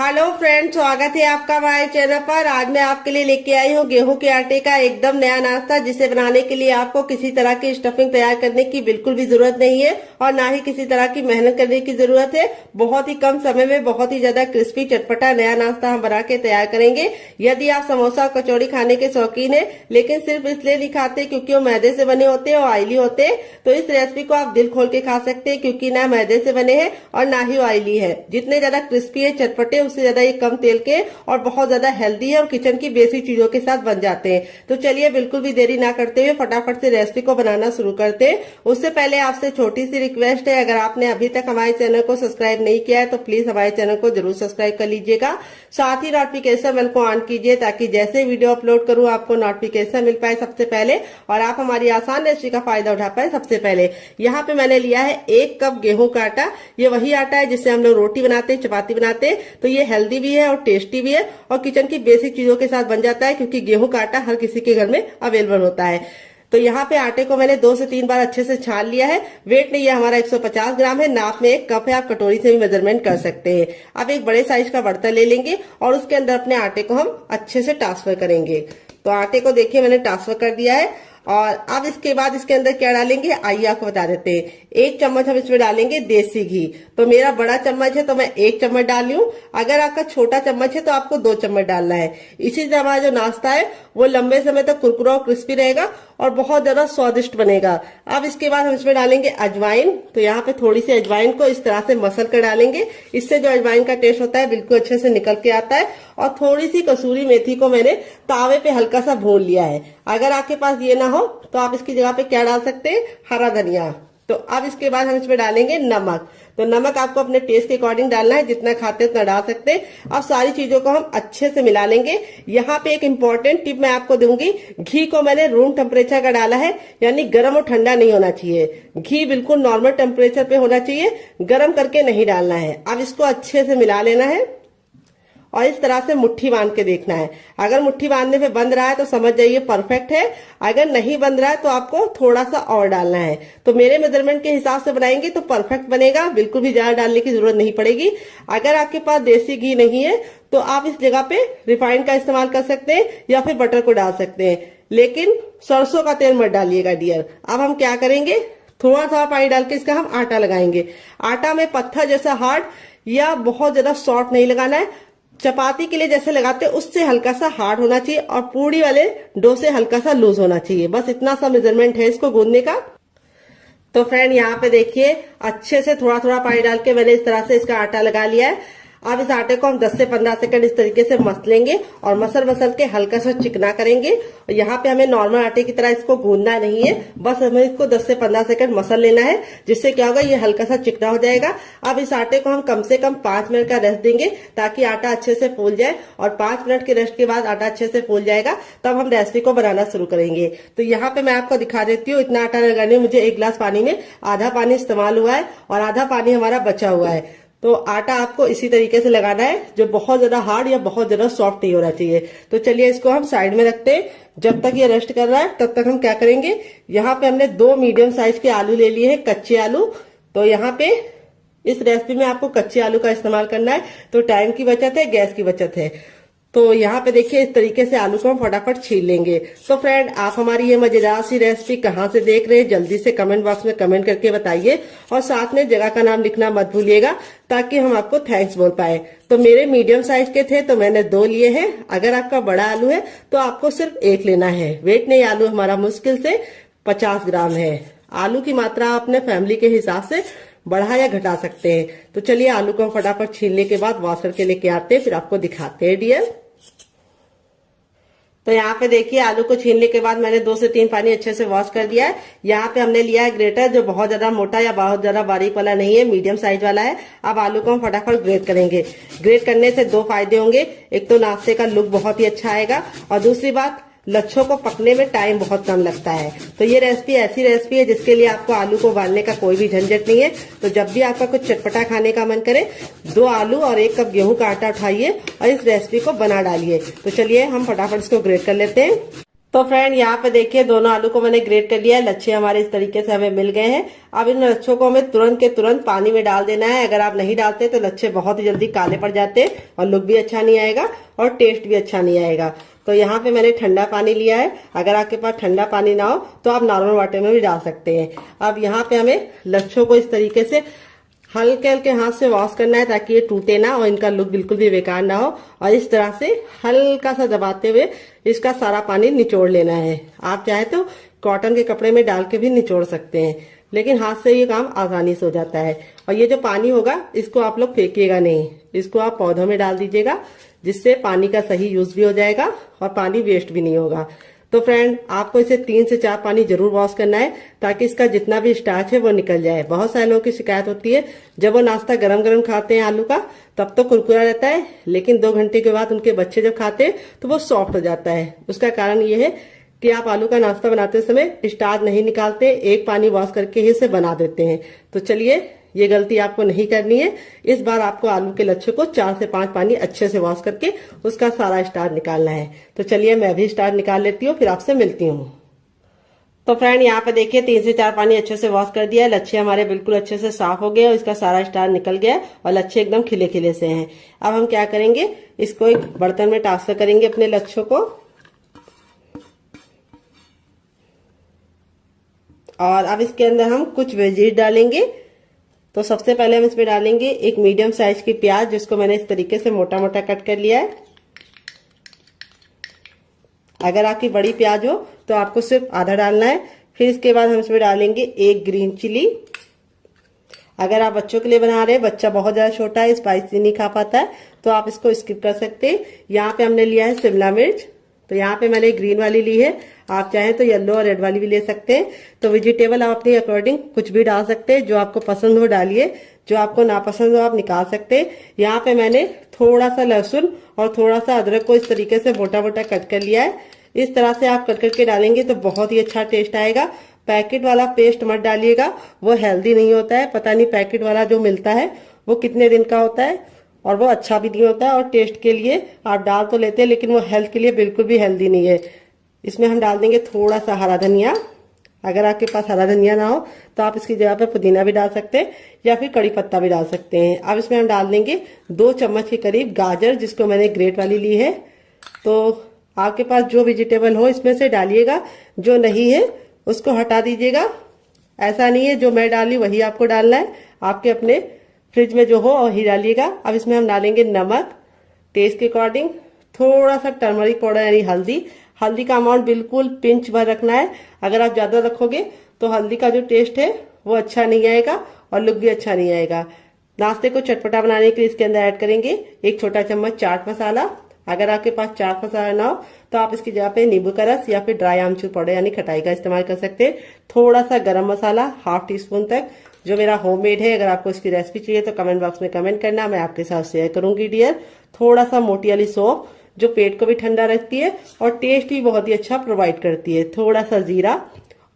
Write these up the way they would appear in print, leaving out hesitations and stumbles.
Hello friends, स्वागत है आपका हमारे चैनल पर। आज मैं आपके लिए लेके आई हूँ गेहूं के आटे का एकदम नया नाश्ता, जिसे बनाने के लिए आपको किसी तरह की स्टफिंग तैयार करने की बिल्कुल भी जरूरत नहीं है और ना ही किसी तरह की मेहनत करने की जरूरत है। बहुत ही कम समय में बहुत ही ज्यादा क्रिस्पी चटपटा नया नाश्ता हम बना के तैयार करेंगे। यदि आप समोसा और कचौड़ी खाने के शौकीन है लेकिन सिर्फ इसलिए नहीं खाते क्योंकि वो मैदे से बने होते हैं और ऑयली होते हैं, तो इस रेसिपी को आप दिल खोल के खा सकते हैं, क्योंकि ना मैदे से बने हैं और ना ही ऑयली है। जितने ज्यादा क्रिस्पी है चटपटे, उससे ज्यादा ये कम तेल के और बहुत ज्यादा हेल्दी है और किचन की बेसिक चीजों के साथ बन जाते हैं। तो चलिए बिल्कुल भी देरी ना करते हुए फटाफट से रेसिपी को बनाना शुरू करते हैं। उससे पहले आपसे छोटी सी रिक्वेस्ट है, अगर आपने अभी तक हमारे चैनल को सब्सक्राइब नहीं किया है तो प्लीज हमारे चैनल को जरूर सब्सक्राइब कर लीजिएगा। साथ ही नोटिफिकेशन बेल को ऑन कीजिए ताकि जैसे वीडियो अपलोड करूं आपको नोटिफिकेशन मिल पाए सबसे पहले और आप हमारी आसान रेसिपी का फायदा उठा पाए सबसे पहले। यहाँ पे मैंने लिया है 1 कप गेहूं का आटा। ये वही आटा है जिससे हम लोग रोटी बनाते हैं, चपाती बनाते हैं। तो ये हेल्दी भी है और टेस्टी भी है और किचन की बेसिक चीजों के साथ बन जाता है, क्योंकि गेहूं का आटा हर किसी के घर में अवेलेबल होता है। तो यहाँ पे आटे को मैंने 2 से 3 बार अच्छे से छान लिया है। वेट नहीं है हमारा 150 ग्राम है, नाप में 1 कप है, आप कटोरी से भी मेजरमेंट कर सकते हैं। अब एक बड़े साइज का बर्तन ले लेंगे और उसके अंदर अपने आटे को हम अच्छे से ट्रांसफर करेंगे। तो आटे को देखिए मैंने ट्रांसफर कर दिया है और अब इसके बाद इसके अंदर क्या डालेंगे आइए आपको बता देते हैं। 1 चम्मच हम इसमें डालेंगे देसी घी। तो मेरा बड़ा चम्मच है तो मैं 1 चम्मच डाल रही हूँ। अगर आपका छोटा चम्मच है तो आपको 2 चम्मच डालना है। इसी से हमारा जो नाश्ता है वो लंबे समय तक कुरकुरा और क्रिस्पी रहेगा और बहुत ज्यादा स्वादिष्ट बनेगा। अब इसके बाद हम इसमें डालेंगे अजवाइन। तो यहाँ पे थोड़ी सी अजवाइन को इस तरह से मसल कर डालेंगे। इससे जो अजवाइन का टेस्ट होता है बिल्कुल अच्छे से निकल के आता है। और थोड़ी सी कसूरी मेथी को मैंने तावे पे हल्का सा भून लिया है। अगर आपके पास ये ना हो तो आप इसकी जगह पे क्या डाल सकते हैं, हरा धनिया। तो अब इसके बाद हम इसमें डालेंगे नमक। तो नमक आपको अपने टेस्ट के अकॉर्डिंग डालना है, जितना खाते उतना डाल सकते हैं। अब सारी चीजों को हम अच्छे से मिला लेंगे। यहाँ पे एक इम्पोर्टेंट टिप मैं आपको दूंगी। घी को मैंने रूम टेम्परेचर का डाला है, यानी गर्म और ठंडा नहीं होना चाहिए। घी बिल्कुल नॉर्मल टेम्परेचर पे होना चाहिए, गर्म करके नहीं डालना है। अब इसको अच्छे से मिला लेना है और इस तरह से मुट्ठी बांध के देखना है। अगर मुट्ठी बांधने पे बंध रहा है तो समझ जाइए परफेक्ट है। अगर नहीं बंध रहा है तो आपको थोड़ा सा और डालना है। तो मेरे मेजरमेंट के हिसाब से बनाएंगे तो परफेक्ट बनेगा, बिल्कुल भी ज्यादा डालने की जरूरत नहीं पड़ेगी। अगर आपके पास देसी घी नहीं है तो आप इस जगह पे रिफाइंड का इस्तेमाल कर सकते हैं या फिर बटर को डाल सकते हैं, लेकिन सरसों का तेल मत डालिएगा डियर। अब हम क्या करेंगे, थोड़ा सा पानी डाल के इसका हम आटा लगाएंगे। आटा में पत्थर जैसा हार्ड या बहुत ज्यादा सॉफ्ट नहीं लगाना है। चपाती के लिए जैसे लगाते हैं उससे हल्का सा हार्ड होना चाहिए और पूड़ी वाले डो से हल्का सा लूज होना चाहिए। बस इतना सा मेजरमेंट है इसको गूंदने का। तो फ्रेंड यहाँ पे देखिए अच्छे से थोड़ा थोड़ा पानी डाल के मैंने इस तरह से इसका आटा लगा लिया है। अब इस आटे को हम 10 से 15 सेकंड इस तरीके से मसलेंगे और मसल के हल्का सा चिकना करेंगे। और यहाँ पे हमें नॉर्मल आटे की तरह इसको गूंदना नहीं है, बस हमें इसको 10 से 15 सेकंड मसल लेना है, जिससे क्या होगा ये हल्का सा चिकना हो जाएगा। अब इस आटे को हम कम से कम 5 मिनट का रेस्ट देंगे ताकि आटा अच्छे से फूल जाए और 5 मिनट के रेस्ट के बाद आटा अच्छे से फूल जाएगा तब हम रेसिपी को बनाना शुरू करेंगे। तो यहाँ पे मैं आपको दिखा देती हूँ। इतना आटा लगाने में मुझे 1 गिलास पानी में आधा पानी इस्तेमाल हुआ है और आधा पानी हमारा बचा हुआ है। तो आटा आपको इसी तरीके से लगाना है, जो बहुत ज्यादा हार्ड या बहुत ज्यादा सॉफ्ट नहीं होना चाहिए। तो चलिए इसको हम साइड में रखते हैं। जब तक ये रेस्ट कर रहा है तब तक हम क्या करेंगे, यहाँ पे हमने 2 मीडियम साइज के आलू ले लिए हैं, कच्चे आलू। तो यहाँ पे इस रेसिपी में आपको कच्चे आलू का इस्तेमाल करना है, तो टाइम की बचत है, गैस की बचत है। तो यहाँ पे देखिए इस तरीके से आलू को हम फटाफट छील लेंगे। तो फ्रेंड आप हमारी ये मजेदार सी रेसिपी कहाँ से देख रहे हैं जल्दी से कमेंट बॉक्स में कमेंट करके बताइए और साथ में जगह का नाम लिखना मत भूलिएगा ताकि हम आपको थैंक्स बोल पाए। तो मेरे मीडियम साइज के थे तो मैंने 2 लिए हैं। अगर आपका बड़ा आलू है तो आपको सिर्फ 1 लेना है। वेट नहीं, आलू हमारा मुश्किल से 50 ग्राम है। आलू की मात्रा आप अपने फैमिली के हिसाब से बढ़ा या घटा सकते हैं। तो चलिए आलू को हम फटाफट छीलने के बाद वॉश करके लेके आते हैं, फिर आपको दिखाते हैं डियर। तो यहाँ पे देखिए आलू को छीलने के बाद मैंने 2 से 3 पानी अच्छे से वॉश कर दिया है। यहाँ पे हमने लिया है ग्रेटर, जो बहुत ज्यादा मोटा या बहुत ज्यादा बारीक वाला नहीं है, मीडियम साइज वाला है। अब आलू को हम फटाफट ग्रेट करेंगे। ग्रेट करने से 2 फायदे होंगे। एक तो नाश्ते का लुक बहुत ही अच्छा आएगा और दूसरी बात लच्छों को पकने में टाइम बहुत कम लगता है। तो ये रेसिपी ऐसी रेसिपी है जिसके लिए आपको आलू को उबालने का कोई भी झंझट नहीं है। तो जब भी आपका कुछ चटपटा खाने का मन करे 2 आलू और 1 कप गेहूं का आटा उठाइए और इस रेसिपी को बना डालिए। तो चलिए हम फटाफट इसको ग्रेट कर लेते हैं। तो फ्रेंड यहाँ पे देखिए दोनों आलू को मैंने ग्रेट कर लिया है। लच्छे हमारे इस तरीके से हमें मिल गए हैं। अब इन लच्छों को हमें तुरंत के तुरंत पानी में डाल देना है। अगर आप नहीं डालते तो लच्छे बहुत ही जल्दी काले पड़ जाते हैं और लुक भी अच्छा नहीं आएगा और टेस्ट भी अच्छा नहीं आएगा। तो यहाँ पे मैंने ठंडा पानी लिया है। अगर आपके पास ठंडा पानी ना हो तो आप नॉर्मल वाटर में भी डाल सकते हैं। अब यहाँ पे हमें लच्छों को इस तरीके से हल्के हल्के हाथ से वॉश करना है ताकि ये टूटे ना और इनका लुक बिल्कुल भी बेकार ना हो। और इस तरह से हल्का सा दबाते हुए इसका सारा पानी निचोड़ लेना है। आप चाहे तो कॉटन के कपड़े में डाल के भी निचोड़ सकते हैं, लेकिन हाथ से ये काम आसानी से हो जाता है। और ये जो पानी होगा इसको आप लोग फेंकिएगा नहीं, इसको आप पौधों में डाल दीजिएगा, जिससे पानी का सही यूज भी हो जाएगा और पानी वेस्ट भी नहीं होगा। तो फ्रेंड आपको इसे 3 से 4 पानी जरूर वॉश करना है ताकि इसका जितना भी स्टार्च है वो निकल जाए। बहुत सारे लोगों की शिकायत होती है जब वो नाश्ता गरम गरम खाते हैं आलू का तब तो कुरकुरा रहता है, लेकिन 2 घंटे के बाद उनके बच्चे जब खाते हैं तो वो सॉफ्ट हो जाता है। उसका कारण ये है कि आप आलू का नाश्ता बनाते समय स्टार्च नहीं निकालते, एक पानी वॉश करके ही इसे बना देते हैं। तो चलिए ये गलती आपको नहीं करनी है। इस बार आपको आलू के लच्छे को 4 से 5 पानी अच्छे से वॉश करके उसका सारा स्टार्च निकालना है। तो चलिए मैं भी स्टार्च निकाल लेती हूँ, फिर आपसे मिलती हूँ। तो फ्रेंड यहाँ पे देखिए 3 से 4 पानी अच्छे से वॉश कर दिया है। लच्छे हमारे बिल्कुल अच्छे से साफ हो गए और इसका सारा स्टार्च निकल गया और लच्छे एकदम खिले खिले से हैं। अब हम क्या करेंगे, इसको एक बर्तन में ट्रांसफर करेंगे अपने लच्छों को। और अब इसके अंदर हम कुछ वेजीज डालेंगे। तो सबसे पहले हम इसमें डालेंगे एक मीडियम साइज की प्याज, जिसको मैंने इस तरीके से मोटा मोटा कट कर लिया है। अगर आपकी बड़ी प्याज हो तो आपको सिर्फ आधा डालना है। फिर इसके बाद हम इसमें डालेंगे एक ग्रीन चिली। अगर आप बच्चों के लिए बना रहे हैं, बच्चा बहुत ज्यादा छोटा है, स्पाइसी नहीं खा पाता है, तो आप इसको स्किप कर सकते हैं। यहाँ पे हमने लिया है शिमला मिर्च। तो यहाँ पे मैंने ग्रीन वाली ली है, आप चाहें तो येलो और रेड वाली भी ले सकते हैं। तो वेजिटेबल आप अपने अकॉर्डिंग कुछ भी डाल सकते हैं, जो आपको पसंद हो डालिए, जो आपको नापसंद हो आप निकाल सकते हैं। यहाँ पे मैंने थोड़ा सा लहसुन और थोड़ा सा अदरक को इस तरीके से मोटा मोटा कट कर लिया है। इस तरह से आप कट करके डालेंगे तो बहुत ही अच्छा टेस्ट आएगा। पैकेट वाला पेस्ट मत डालिएगा, वो हेल्दी नहीं होता है। पता नहीं पैकेट वाला जो मिलता है वो कितने दिन का होता है और वो अच्छा भी नहीं होता है। और टेस्ट के लिए आप डाल तो लेते हैं, लेकिन वो हेल्थ के लिए बिल्कुल भी हेल्दी नहीं है। इसमें हम डाल देंगे थोड़ा सा हरा धनिया। अगर आपके पास हरा धनिया ना हो तो आप इसकी जगह पे पुदीना भी डाल सकते हैं या फिर कड़ी पत्ता भी डाल सकते हैं। अब इसमें हम डाल देंगे 2 चम्मच के करीब गाजर, जिसको मैंने ग्रेट वाली ली है। तो आपके पास जो वेजिटेबल हो इसमें से डालिएगा, जो नहीं है उसको हटा दीजिएगा। ऐसा नहीं है जो मैं डाली वही आपको डालना है, आपके अपने फ्रिज में जो हो वही डालिएगा। अब इसमें हम डालेंगे नमक टेस्ट के अकॉर्डिंग, थोड़ा सा टर्मरिक पाउडर यानी हल्दी। हल्दी का अमाउंट बिल्कुल पिंच भर रखना है। अगर आप ज्यादा रखोगे तो हल्दी का जो टेस्ट है वो अच्छा नहीं आएगा और लुक भी अच्छा नहीं आएगा। नाश्ते को चटपटा बनाने के लिए इसके अंदर ऐड करेंगे 1 छोटा चम्मच चाट मसाला। अगर आपके पास चाट मसाला ना हो तो आप इसकी जगह पे नींबू का रस या फिर ड्राई आमचूर पाउडर यानी खटाई का इस्तेमाल कर सकते हैं। थोड़ा सा गरम मसाला 1/2 टीस्पून तक, जो मेरा होममेड है। अगर आपको इसकी रेसिपी चाहिए तो कमेंट बॉक्स में कमेंट करना, मैं आपके साथ शेयर करूंगी डियर। थोड़ा सा मोटी वाली सौंफ, जो पेट को भी ठंडा रखती है और टेस्ट भी बहुत ही अच्छा प्रोवाइड करती है। थोड़ा सा जीरा।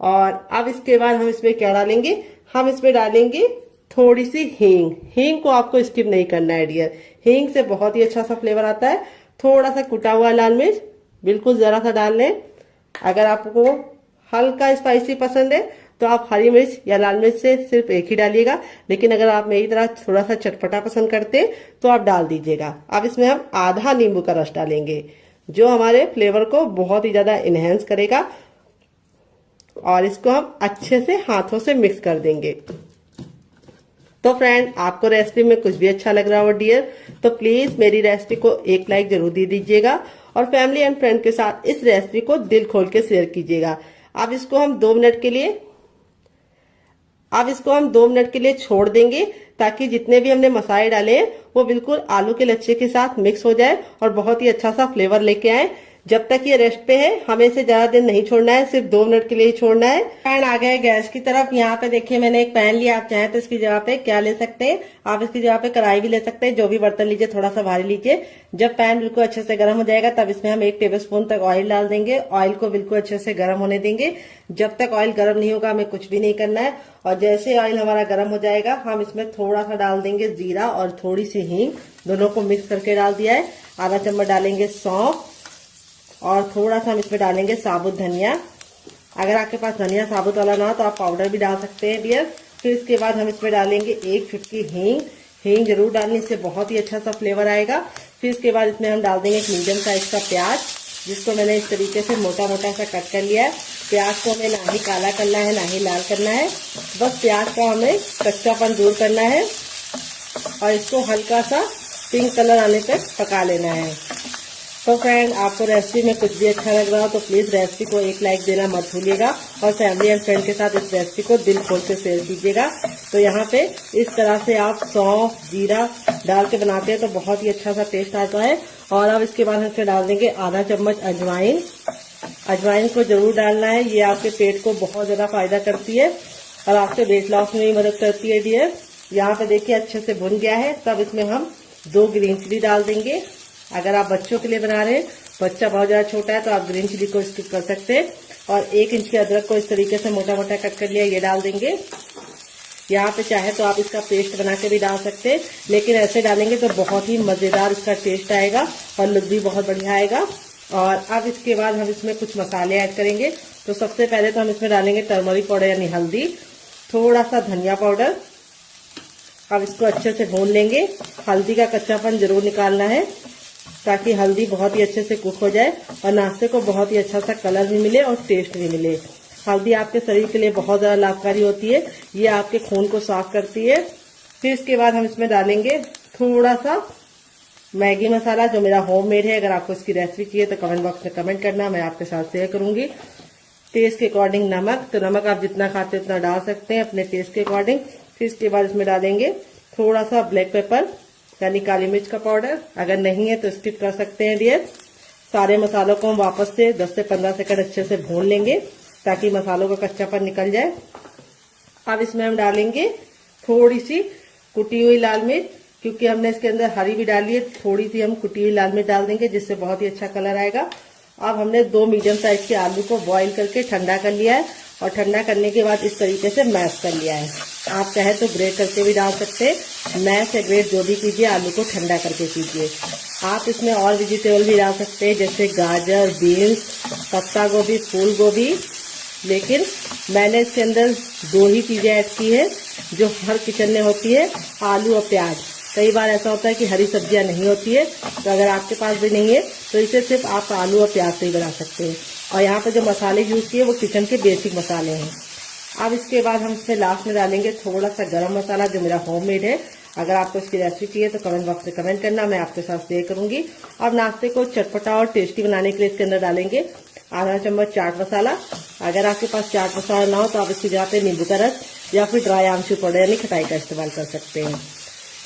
और अब इसके बाद हम इसमें क्या डालेंगे, हम इसमें डालेंगे थोड़ी सी हींग। हींग को आपको स्किप नहीं करना है डियर, हींग से बहुत ही अच्छा सा फ्लेवर आता है। थोड़ा सा कुटा हुआ लाल मिर्च, बिल्कुल जरा सा डाल लें। अगर आपको हल्का स्पाइसी पसंद है तो आप हरी मिर्च या लाल मिर्च से सिर्फ एक ही डालिएगा, लेकिन अगर आप मेरी तरह थोड़ा सा चटपटा पसंद करते हैं तो आप डाल दीजिएगा। अब इसमें हम आधा नींबू का रस डालेंगे, जो हमारे फ्लेवर को बहुत ही ज्यादा इनहेंस करेगा। और इसको हम अच्छे से हाथों से मिक्स कर देंगे। तो फ्रेंड आपको रेसिपी में कुछ भी अच्छा लग रहा हो डियर, तो प्लीज मेरी रेसिपी को एक लाइक जरूर दे दीजिएगा और फैमिली एंड फ्रेंड के साथ इस रेसिपी को दिल खोल के शेयर कीजिएगा। अब इसको हम 2 मिनट के लिए छोड़ देंगे, ताकि जितने भी हमने मसाले डाले हैं वो बिल्कुल आलू के लच्छे के साथ मिक्स हो जाए और बहुत ही अच्छा सा फ्लेवर लेके आए। जब तक ये रेस्ट पे है हमें इसे ज्यादा देर नहीं छोड़ना है, सिर्फ 2 मिनट के लिए ही छोड़ना है। पैन आ गया है गैस की तरफ। यहाँ पे देखिए मैंने एक पैन लिया, आप चाहें तो इसकी जगह पे क्या ले सकते हैं, आप इसकी जगह पे कढ़ाई भी ले सकते हैं। जो भी बर्तन लीजिए थोड़ा सा भारी लीजिए। जब पैन बिल्कुल अच्छे से गर्म हो जाएगा तब इसमें हम 1 टेबलस्पून तक ऑयल डाल देंगे। ऑयल को बिल्कुल अच्छे से गर्म होने देंगे। जब तक ऑयल गर्म नहीं होगा हमें कुछ भी नहीं करना है। और जैसे ऑयल हमारा गर्म हो जाएगा हम इसमें थोड़ा सा डाल देंगे जीरा और थोड़ी सी हींग, दोनों को मिक्स करके डाल दिया है। आधा चम्मच डालेंगे सौंफ और थोड़ा सा हम इसमें डालेंगे साबुत धनिया। अगर आपके पास धनिया साबुत वाला ना हो तो आप पाउडर भी डाल सकते हैं डियर। फिर इसके बाद हम इसमें डालेंगे 1 चुटकी हींग। हींग जरूर डालनी, इससे बहुत ही अच्छा सा फ्लेवर आएगा। फिर इसके बाद इसमें हम डाल देंगे एक मीडियम साइज का प्याज, जिसको मैंने इस तरीके से मोटा मोटा सा कट कर लिया है। प्याज को हमें ना ही काला करना है ना ही लाल करना है, बस प्याज का हमें कच्चापन दूर करना है और इसको हल्का सा पिंक कलर आने तक पका लेना है। तो फ्रेंड, आपको रेसिपी में कुछ भी अच्छा लग रहा हो तो प्लीज रेसिपी को एक लाइक देना मत भूलिएगा और फैमिली एंड फ्रेंड के साथ इस रेसिपी को दिल खोल से शेयर कीजिएगा। तो यहाँ पे इस तरह से आप सौंफ जीरा डाल के बनाते हैं तो बहुत ही अच्छा सा टेस्ट आता है। और अब इसके बाद हम इसमें डाल देंगे आधा चम्मच अजवाइन। अजवाइन को जरूर डालना है, ये आपके पेट को बहुत ज्यादा फायदा करती है और आपके वेट लॉस में भी मदद करती है डियर। यहाँ पे देखिए अच्छे से भुन गया है। तब इसमें हम 2 ग्रीन चिली डाल देंगे। अगर आप बच्चों के लिए बना रहे हैं, बच्चा बहुत ज्यादा छोटा है तो आप ग्रीन चिली को स्किप कर सकते हैं। और 1 इंच के अदरक को इस तरीके से मोटा मोटा कट कर लिया, ये डाल देंगे। यहाँ पे चाहे तो आप इसका पेस्ट बना के भी डाल सकते हैं, लेकिन ऐसे डालेंगे तो बहुत ही मजेदार इसका टेस्ट आएगा और लुक भी बहुत बढ़िया आएगा। और अब इसके बाद हम इसमें कुछ मसाले ऐड करेंगे। तो सबसे पहले तो हम इसमें डालेंगे टर्मरिक पाउडर यानी हल्दी, थोड़ा सा धनिया पाउडर। अब इसको अच्छे से भून लेंगे। हल्दी का कच्चापन जरूर निकालना है ताकि हल्दी बहुत ही अच्छे से कुक हो जाए और नाश्ते को बहुत ही अच्छा सा कलर भी मिले और टेस्ट भी मिले। हल्दी आपके शरीर के लिए बहुत ज्यादा लाभकारी होती है, ये आपके खून को साफ करती है। फिर इसके बाद हम इसमें डालेंगे थोड़ा सा मैगी मसाला, जो मेरा होममेड है। अगर आपको इसकी रेसिपी चाहिए तो कमेंट बॉक्स में कमेंट करना, मैं आपके साथ शेयर करूंगी। टेस्ट के अकॉर्डिंग नमक, तो नमक आप जितना खाते हैं उतना डाल सकते हैं अपने टेस्ट के अकॉर्डिंग। फिर इसके बाद इसमें डालेंगे थोड़ा सा ब्लैक पेपर यानी काली मिर्च का पाउडर। अगर नहीं है तो स्किप कर सकते हैं डियर। सारे मसालों को हम वापस से 10 से 15 सेकंड अच्छे से भून लेंगे ताकि मसालों का कच्चापन निकल जाए। अब इसमें हम डालेंगे थोड़ी सी कुटी हुई लाल मिर्च, क्योंकि हमने इसके अंदर हरी भी डाली है, थोड़ी सी हम कुटी हुई लाल मिर्च डाल देंगे जिससे बहुत ही अच्छा कलर आएगा। अब हमने 2 मीडियम साइज के आलू को बॉईल करके ठंडा कर लिया है और ठंडा करने के बाद इस तरीके से मैश कर लिया है। आप चाहे तो ग्रेट करके भी डाल सकते हैं, मैश या ग्रेट जो भी कीजिए, आलू को ठंडा करके कीजिए। आप इसमें और वेजिटेबल भी डाल सकते हैं जैसे गाजर, बीन्स, पत्ता गोभी, फूल गोभी, लेकिन मैंने इसके अंदर 2 ही चीजें ऐड की है जो हर किचन में होती है, आलू और प्याज। कई बार ऐसा होता है कि हरी सब्जियां नहीं होती है, तो अगर आपके पास भी नहीं है तो इसे सिर्फ आप आलू और प्याज से ही बना सकते हैं। और यहाँ पे जो मसाले यूज किए वो किचन के बेसिक मसाले हैं। अब इसके बाद हम इसमें लास्ट में डालेंगे थोड़ा सा गरम मसाला, जो मेरा होममेड है। अगर आपको इसकी रेसिपी चाहिए तो कमेंट बॉक्स में कमेंट करना, मैं आपके साथ शेयर करूंगी। अब नाश्ते को चटपटा और टेस्टी बनाने के लिए इसके अंदर डालेंगे आधा चम्मच चाट मसाला। अगर आपके पास चाट मसाला ना हो तो आप इसकी जगह पे नींबू का रस या फिर ड्राई आमचूर पाउडर यानी खटाई का इस्तेमाल कर सकते हैं।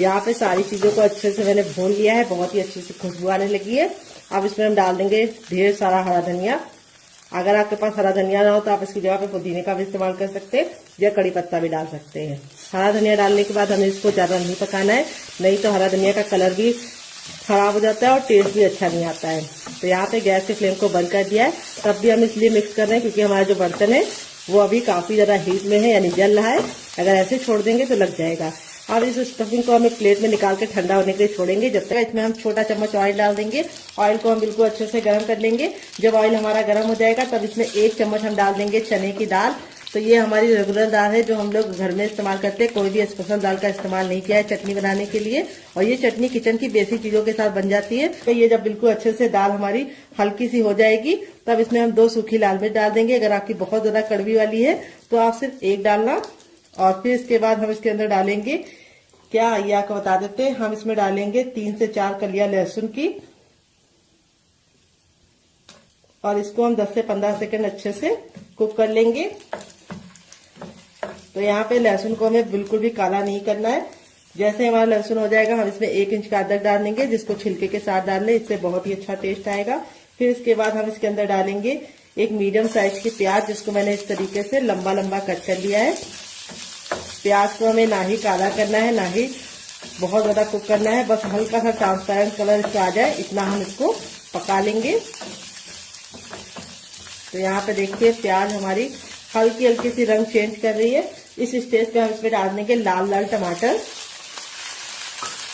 यहाँ पे सारी चीजों को अच्छे से मैंने भून लिया है, बहुत ही अच्छी सी खुशबू आने लगी है। अब इसमें हम डाल देंगे ढेर सारा हरा धनिया। अगर आपके पास हरा धनिया ना हो तो आप इसकी जगह पे पुदीने का भी इस्तेमाल कर सकते हैं या कड़ी पत्ता भी डाल सकते हैं। हरा धनिया डालने के बाद हमें इसको ज्यादा नहीं पकाना है, नहीं तो हरा धनिया का कलर भी खराब हो जाता है और टेस्ट भी अच्छा नहीं आता है। तो यहाँ पे गैस के फ्लेम को बंद कर दिया है, तब भी हम इसलिए मिक्स कर रहे हैं क्योंकि हमारा जो बर्तन है वो अभी काफी ज्यादा हीट में है यानी जल रहा है। अगर ऐसे छोड़ देंगे तो लग जाएगा। अब इस स्टफिंग को हम एक प्लेट में निकाल के ठंडा होने के लिए छोड़ेंगे। जब तक इसमें हम छोटा चम्मच ऑयल डाल देंगे। ऑयल को हम बिल्कुल अच्छे से गर्म कर लेंगे। जब ऑयल हमारा गर्म हो जाएगा तब इसमें 1 चम्मच हम डाल देंगे चने की दाल। तो ये हमारी रेगुलर दाल है जो हम लोग घर में इस्तेमाल करते हैं, कोई भी स्पेशल दाल का इस्तेमाल नहीं किया है चटनी बनाने के लिए। और ये चटनी किचन की बेसिक चीजों के साथ बन जाती है। तो ये जब बिल्कुल अच्छे से दाल हमारी हल्की सी हो जाएगी तब इसमें हम 2 सूखी लाल मिर्च डाल देंगे। अगर आपकी बहुत ज्यादा कड़वी वाली है तो आप सिर्फ 1 डालना। और फिर इसके बाद हम इसके अंदर डालेंगे, क्या ये आपको बता देते हैं, हम इसमें डालेंगे 3 से 4 कलियां लहसुन की और इसको हम 10 से 15 सेकंड अच्छे से कुक कर लेंगे। तो यहाँ पे लहसुन को हमें बिल्कुल भी काला नहीं करना है। जैसे हमारा लहसुन हो जाएगा हम इसमें 1 इंच का अदरक डाल देंगे जिसको छिलके के साथ डाल लें, इससे बहुत ही अच्छा टेस्ट आएगा। फिर इसके बाद हम इसके अंदर डालेंगे एक मीडियम साइज की प्याज जिसको मैंने इस तरीके से लंबा लंबा कट कर लिया है। प्याज को हमें ना ही काला करना है ना ही बहुत ज्यादा कुक करना है, बस हल्का सा ट्रांसपेरेंट कलर इसका आ जाए इतना हम इसको पका लेंगे। तो यहाँ पे देखिए प्याज हमारी हल्की हल्की सी रंग चेंज कर रही है। इस स्टेज पे हम इसमें डाल देंगे लाल लाल टमाटर।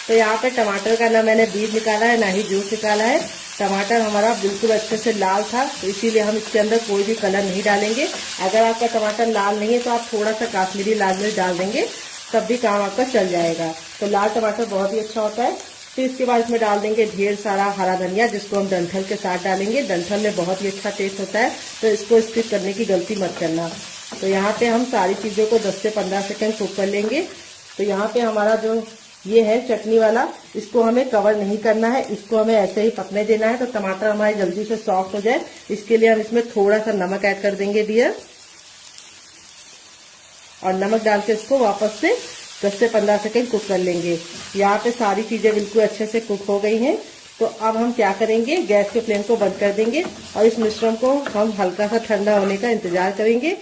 तो यहाँ पे टमाटर का ना मैंने बीज निकाला है ना ही जूस निकाला है, टमाटर हमारा बिल्कुल अच्छे से लाल था, तो इसीलिए हम इसके अंदर कोई भी कलर नहीं डालेंगे। अगर आपका टमाटर लाल नहीं है तो आप थोड़ा सा काश्मीरी लाल मिर्च डाल देंगे, तब भी काम आपका चल जाएगा। तो लाल टमाटर बहुत ही अच्छा होता है। फिर इसके बाद इसमें डाल देंगे ढेर सारा हरा धनिया, जिसको हम डंठल के साथ डालेंगे। डंठल में बहुत ही अच्छा टेस्ट होता है, तो इसको स्किप करने की गलती मत करना। तो यहाँ पे हम सारी चीज़ों को 10 से 15 सेकंड कुक कर लेंगे। तो यहाँ पे हमारा जो ये है चटनी वाला, इसको हमें कवर नहीं करना है, इसको हमें ऐसे ही पकने देना है। तो टमाटर हमारे जल्दी से सॉफ्ट हो जाए, इसके लिए हम इसमें थोड़ा सा नमक ऐड कर देंगे डियर, और नमक डाल के इसको वापस से 10 से 15 सेकंड कुक कर लेंगे। यहाँ पे सारी चीजें बिल्कुल अच्छे से कुक हो गई हैं। तो अब हम क्या करेंगे, गैस के फ्लेम को बंद कर देंगे और इस मिश्रण को हम हल्का सा ठंडा होने का इंतजार करेंगे।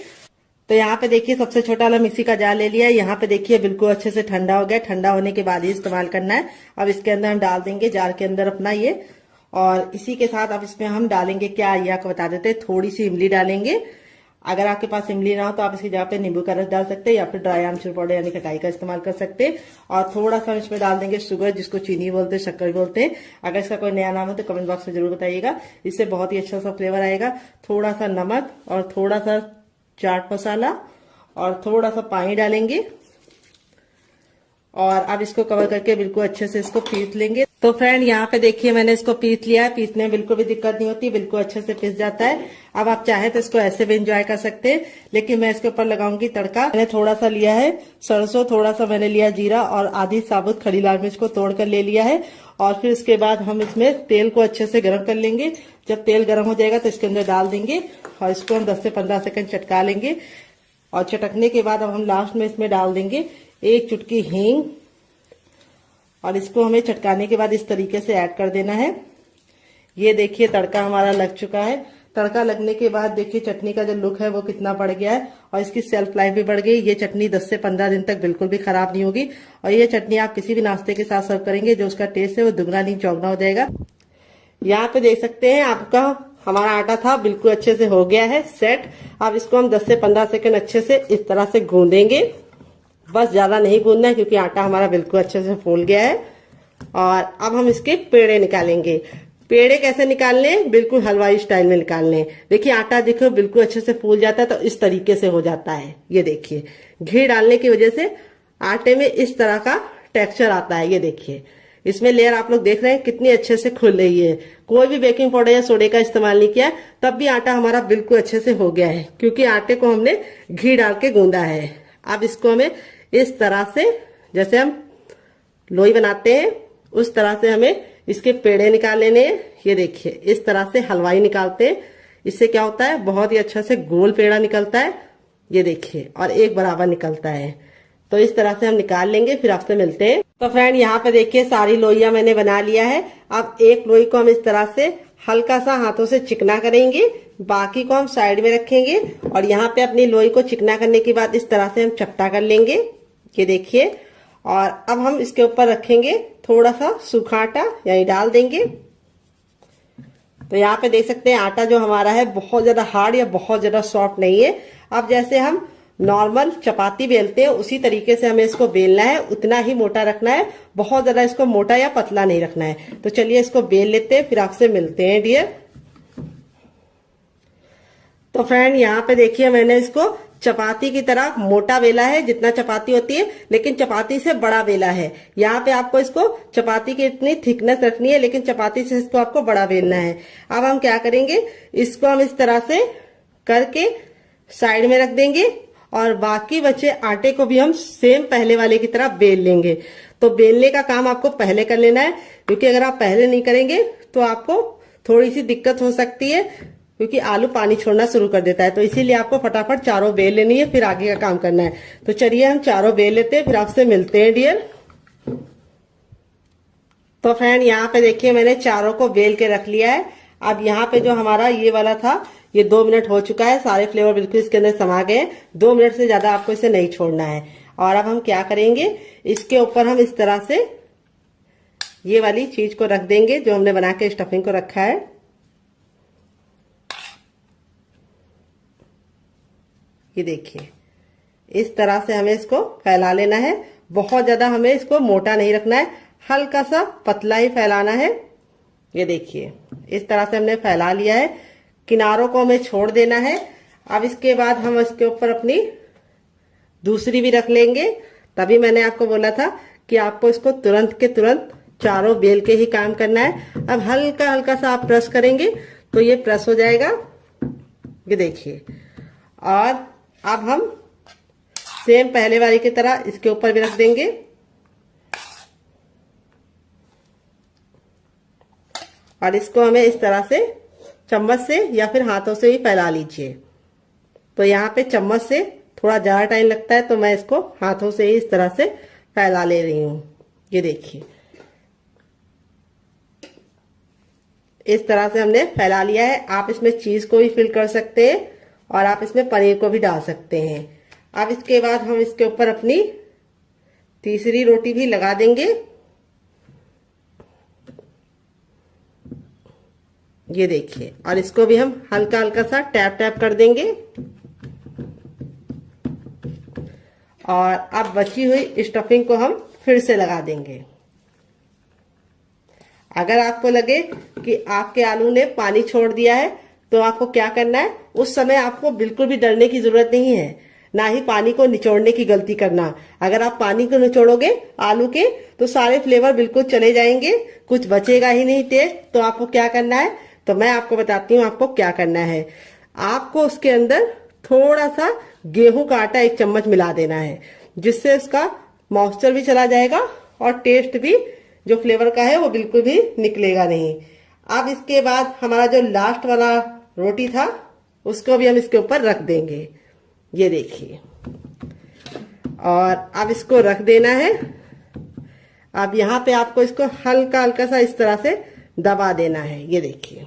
तो यहाँ पे देखिए सबसे छोटा वाला मिक्सी का जार ले लिया है। यहाँ पे देखिए बिल्कुल अच्छे से ठंडा हो गया। ठंडा होने के बाद ही इस्तेमाल करना है। अब इसके अंदर हम डाल देंगे जार के अंदर अपना ये, और इसी के साथ अब इसमें हम डालेंगे क्या, ये आपको बता देते हैं, थोड़ी सी इमली डालेंगे। अगर आपके पास इमली ना हो तो आप इसकी जगह पे नींबू का रस डाल सकते हैं, या फिर ड्राई आमचूर पाउडर यानी खटाई का इस्तेमाल कर सकते हैं। और थोड़ा सा इसमें डाल देंगे शुगर, जिसको चीनी बोलते हैं, शक्कर बोलते हैं। अगर इसका कोई नया नाम हो तो कमेंट बॉक्स में जरूर बताइएगा, इससे बहुत ही अच्छा सा फ्लेवर आएगा। थोड़ा सा नमक और थोड़ा सा चाट मसाला और थोड़ा सा पानी डालेंगे, और अब इसको कवर करके बिल्कुल अच्छे से इसको पीस लेंगे। तो फ्रेंड यहाँ पे देखिए मैंने इसको पीस लिया है। पीसने में बिल्कुल भी दिक्कत नहीं होती, बिल्कुल अच्छे से पीस जाता है। अब आप चाहे तो इसको ऐसे भी एंजॉय कर सकते हैं, लेकिन मैं इसके ऊपर लगाऊंगी तड़का। मैंने थोड़ा सा लिया है सरसों, थोड़ा सा मैंने लिया जीरा, और आधी साबुत खड़ी लाल मिर्च को तोड़ कर ले लिया है। और फिर इसके बाद हम इसमें तेल को अच्छे से गर्म कर लेंगे। जब तेल गर्म हो जाएगा तो इसके अंदर डाल देंगे, और इसको हम 10 से 15 सेकंड चटका लेंगे। और चटकने के बाद अब हम लास्ट में इसमें डाल देंगे 1 चुटकी हींग, और इसको हमें चटकाने के बाद इस तरीके से ऐड कर देना है। ये देखिए तड़का हमारा लग चुका है। तड़का लगने के बाद देखिए चटनी का जो लुक है वो कितना बढ़ गया है, और इसकी सेल्फ लाइफ भी बढ़ गई। ये चटनी 10 से 15 दिन तक बिल्कुल भी खराब नहीं होगी, और ये चटनी आप किसी भी नाश्ते के साथ सर्व करेंगे, जो उसका टेस्ट है वो दुगना नहीं चौगना हो जाएगा। यहाँ पे देख सकते हैं आपका हमारा आटा था बिल्कुल अच्छे से हो गया है सेट। अब इसको हम 10 से 15 सेकंड अच्छे से इस तरह से गूंदेंगे, बस ज्यादा नहीं गूंदना है क्योंकि आटा हमारा बिल्कुल अच्छे से फूल गया है। और अब हम इसके पेड़े निकालेंगे। पेड़े कैसे निकालने, बिल्कुल हलवाई स्टाइल में निकालने। देखिए आटा देखो बिल्कुल अच्छे से फूल जाता है, तो इस तरीके से हो जाता है। ये देखिए घी डालने की वजह से आटे में इस तरह का टेक्सचर आता है। ये देखिए इसमें लेयर आप लोग देख रहे हैं कितनी अच्छे से खुल रही है। कोई भी बेकिंग पाउडर या सोडे का इस्तेमाल नहीं किया, तब भी आटा हमारा बिल्कुल अच्छे से हो गया है, क्योंकि आटे को हमने घी डाल के गूंदा है। अब इसको हमें इस तरह से, जैसे हम लोई बनाते हैं उस तरह से हमें इसके पेड़े निकाल लेने हैं। ये देखिए इस तरह से हलवाई निकालते हैं। इससे क्या होता है, बहुत ही अच्छा से गोल पेड़ा निकलता है। ये देखिए, और एक बराबर निकलता है। तो इस तरह से हम निकाल लेंगे, फिर आपसे मिलते हैं। तो फ्रेंड यहाँ पे देखिए सारी लोइयां मैंने बना लिया है। अब एक लोई को हम इस तरह से हल्का सा हाथों से चिकना करेंगे, बाकी को हम साइड में रखेंगे। और यहाँ पे अपनी लोई को चिकना करने के बाद इस तरह से हम चपटा कर लेंगे। ये देखिए, और अब हम इसके ऊपर रखेंगे थोड़ा सा सूखा आटा, यही डाल देंगे। तो यहाँ पे देख सकते हैं आटा जो हमारा है बहुत ज्यादा हार्ड या बहुत ज्यादा सॉफ्ट नहीं है। अब जैसे हम नॉर्मल चपाती बेलते हैं उसी तरीके से हमें इसको बेलना है, उतना ही मोटा रखना है, बहुत ज्यादा इसको मोटा या पतला नहीं रखना है। तो चलिए इसको बेल लेते हैं, फिर आपसे मिलते हैं डियर। तो फ्रेंड यहाँ पे देखिए मैंने इसको चपाती की तरह मोटा बेला है, जितना चपाती होती है, लेकिन चपाती से बड़ा बेला है। यहाँ पे आपको इसको चपाती की इतनी थिकनेस रखनी है, लेकिन चपाती से इसको आपको बड़ा बेलना है। अब हम क्या करेंगे, इसको हम इस तरह से करके साइड में रख देंगे, और बाकी बचे आटे को भी हम सेम पहले वाले की तरह बेल लेंगे। तो बेलने का काम आपको पहले कर लेना है, क्योंकि अगर आप पहले नहीं करेंगे तो आपको थोड़ी सी दिक्कत हो सकती है, क्योंकि आलू पानी छोड़ना शुरू कर देता है। तो इसीलिए आपको फटाफट चारों बेल लेनी है, फिर आगे का काम करना है। तो चलिए हम चारों बेल लेते हैं, फिर आपसे मिलते हैं डियर। तो फ्रेंड यहाँ पे देखिए मैंने चारों को बेल के रख लिया है। अब यहाँ पे जो हमारा ये वाला था, ये 2 मिनट हो चुका है, सारे फ्लेवर बिल्कुल इसके अंदर समा गए। 2 मिनट से ज्यादा आपको इसे नहीं छोड़ना है। और अब हम क्या करेंगे, इसके ऊपर हम इस तरह से ये वाली चीज को रख देंगे जो हमने बना के स्टफिंग को रखा है। ये देखिए इस तरह से हमें इसको फैला लेना है। बहुत ज्यादा हमें इसको मोटा नहीं रखना है, हल्का सा पतला ही फैलाना है। ये देखिए इस तरह से हमने फैला लिया है। किनारों को हमें छोड़ देना है। अब इसके बाद हम इसके ऊपर अपनी दूसरी भी रख लेंगे। तभी मैंने आपको बोला था कि आपको इसको तुरंत के तुरंत चारों बेल के ही काम करना है। अब हल्का हल्का सा आप प्रेस करेंगे तो ये प्रेस हो जाएगा, ये देखिए। और अब हम सेम पहले वाली की तरह इसके ऊपर भी रख देंगे और इसको हमें इस तरह से चम्मच से या फिर हाथों से ही फैला लीजिए। तो यहाँ पे चम्मच से थोड़ा ज़्यादा टाइम लगता है, तो मैं इसको हाथों से ही इस तरह से फैला ले रही हूँ। ये देखिए इस तरह से हमने फैला लिया है। आप इसमें चीज को भी फिल कर सकते हैं और आप इसमें पनीर को भी डाल सकते हैं। अब इसके बाद हम इसके ऊपर अपनी तीसरी रोटी भी लगा देंगे। ये देखिए, और इसको भी हम हल्का हल्का सा टैप टैप कर देंगे। और अब बची हुई स्टफिंग को हम फिर से लगा देंगे। अगर आपको लगे कि आपके आलू ने पानी छोड़ दिया है तो आपको क्या करना है, उस समय आपको बिल्कुल भी डरने की जरूरत नहीं है, ना ही पानी को निचोड़ने की गलती करना। अगर आप पानी को निचोड़ोगे आलू के तो सारे फ्लेवर बिल्कुल चले जाएंगे, कुछ बचेगा ही नहीं टेस्ट। तो आपको क्या करना है, तो मैं आपको बताती हूँ आपको क्या करना है। आपको उसके अंदर थोड़ा सा गेहूं का आटा 1 चम्मच मिला देना है, जिससे उसका मॉइस्चर भी चला जाएगा और टेस्ट भी जो फ्लेवर का है वो बिल्कुल भी निकलेगा नहीं। अब इसके बाद हमारा जो लास्ट वाला रोटी था उसको भी हम इसके ऊपर रख देंगे। ये देखिए, और अब इसको रख देना है। अब यहाँ पे आपको इसको हल्का हल्का सा इस तरह से दबा देना है। ये देखिए,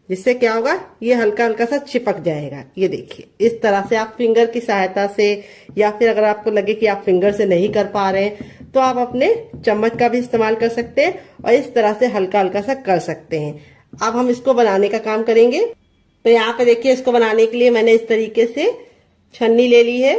जिससे क्या होगा, ये हल्का हल्का सा चिपक जाएगा। ये देखिए, इस तरह से आप फिंगर की सहायता से, या फिर अगर आपको लगे कि आप फिंगर से नहीं कर पा रहे हैं तो आप अपने चम्मच का भी इस्तेमाल कर सकते हैं और इस तरह से हल्का हल्का सा कर सकते हैं। अब हम इसको बनाने का काम करेंगे। तो यहाँ पे देखिए, इसको बनाने के लिए मैंने इस तरीके से छन्नी ले ली है,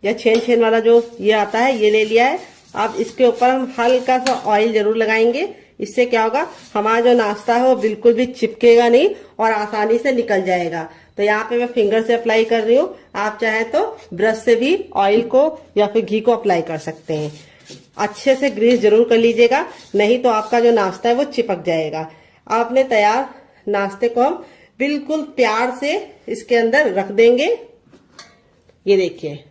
या छेन वाला जो ये आता है ये ले लिया है। अब इसके ऊपर हम हल्का सा ऑयल जरूर लगाएंगे। इससे क्या होगा, हमारा जो नाश्ता है वो बिल्कुल भी चिपकेगा नहीं और आसानी से निकल जाएगा। तो यहाँ पे मैं फिंगर से अप्लाई कर रही हूँ। आप चाहे तो ब्रश से भी ऑयल को या फिर घी को अप्लाई कर सकते हैं। अच्छे से ग्रीस जरूर कर लीजिएगा, नहीं तो आपका जो नाश्ता है वो चिपक जाएगा। आपने तैयार नाश्ते को हम बिल्कुल प्यार से इसके अंदर रख देंगे। ये देखिए,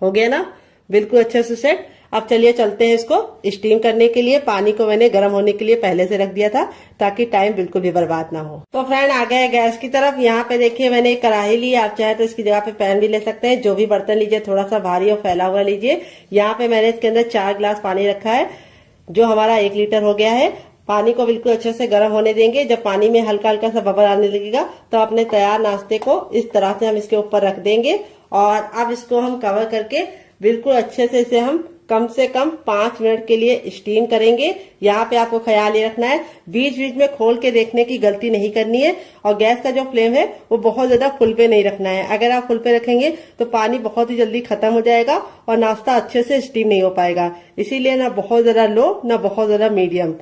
हो गया ना बिल्कुल अच्छे से सेट। अब चलिए चलते हैं इसको स्टीम करने के लिए। पानी को मैंने गर्म होने के लिए पहले से रख दिया था ताकि टाइम बिल्कुल भी बर्बाद ना हो। तो फ्रेंड आ गए गैस की तरफ। यहाँ पे देखिए मैंने एक कढ़ाई ली। आप चाहे तो इसकी जगह पे पैन भी ले सकते हैं। जो भी बर्तन लीजिए थोड़ा सा भारी और फैला हुआ लीजिए। यहाँ पे मैंने इसके अंदर 4 गिलास पानी रखा है, जो हमारा 1 लीटर हो गया है। पानी को बिल्कुल अच्छे से गर्म होने देंगे। जब पानी में हल्का हल्का सा बबल आने लगेगा तो अपने तैयार नाश्ते को इस तरह से हम इसके ऊपर रख देंगे। और अब इसको हम कवर करके बिल्कुल अच्छे से इसे हम कम से कम 5 मिनट के लिए स्टीम करेंगे। यहाँ पे आपको ख्याल ये रखना है, बीच बीच में खोल के देखने की गलती नहीं करनी है। और गैस का जो फ्लेम है वो बहुत ज्यादा फुल पे नहीं रखना है। अगर आप फुल पे रखेंगे तो पानी बहुत ही जल्दी खत्म हो जाएगा और नाश्ता अच्छे से स्टीम नहीं हो पाएगा। इसीलिए ना बहुत ज्यादा लो, ना बहुत ज्यादा मीडियम,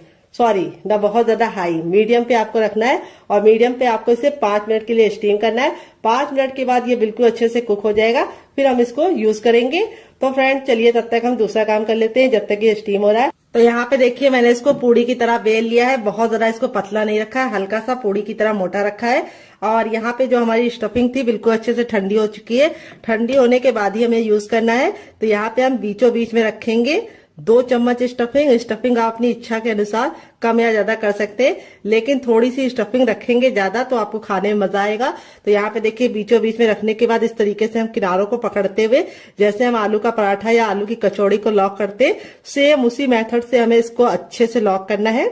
ना बहुत ज्यादा हाई, मीडियम पे आपको रखना है। और मीडियम पे आपको इसे 5 मिनट के लिए स्टीम करना है। 5 मिनट के बाद ये बिल्कुल अच्छे से कुक हो जाएगा, फिर हम इसको यूज करेंगे। तो फ्रेंड चलिए तब तक हम दूसरा काम कर लेते हैं जब तक ये स्टीम हो रहा है। तो यहाँ पे देखिए मैंने इसको पूड़ी की तरह बेल लिया है। बहुत ज्यादा इसको पतला नहीं रखा है, हल्का सा पूड़ी की तरह मोटा रखा है। और यहाँ पे जो हमारी स्टफिंग थी बिल्कुल अच्छे से ठंडी हो चुकी है। ठंडी होने के बाद ही हमें यूज करना है। तो यहाँ पे हम बीचों बीच में रखेंगे 2 चम्मच स्टफिंग आप अपनी इच्छा के अनुसार कम या ज्यादा कर सकते हैं, लेकिन थोड़ी सी स्टफिंग रखेंगे ज्यादा तो आपको खाने में मजा आएगा। तो यहाँ पे देखिए बीचों बीच में रखने के बाद इस तरीके से हम किनारों को पकड़ते हुए, जैसे हम आलू का पराठा या आलू की कचौड़ी को लॉक करते, सेम उसी मेथड से हमें इसको अच्छे से लॉक करना है।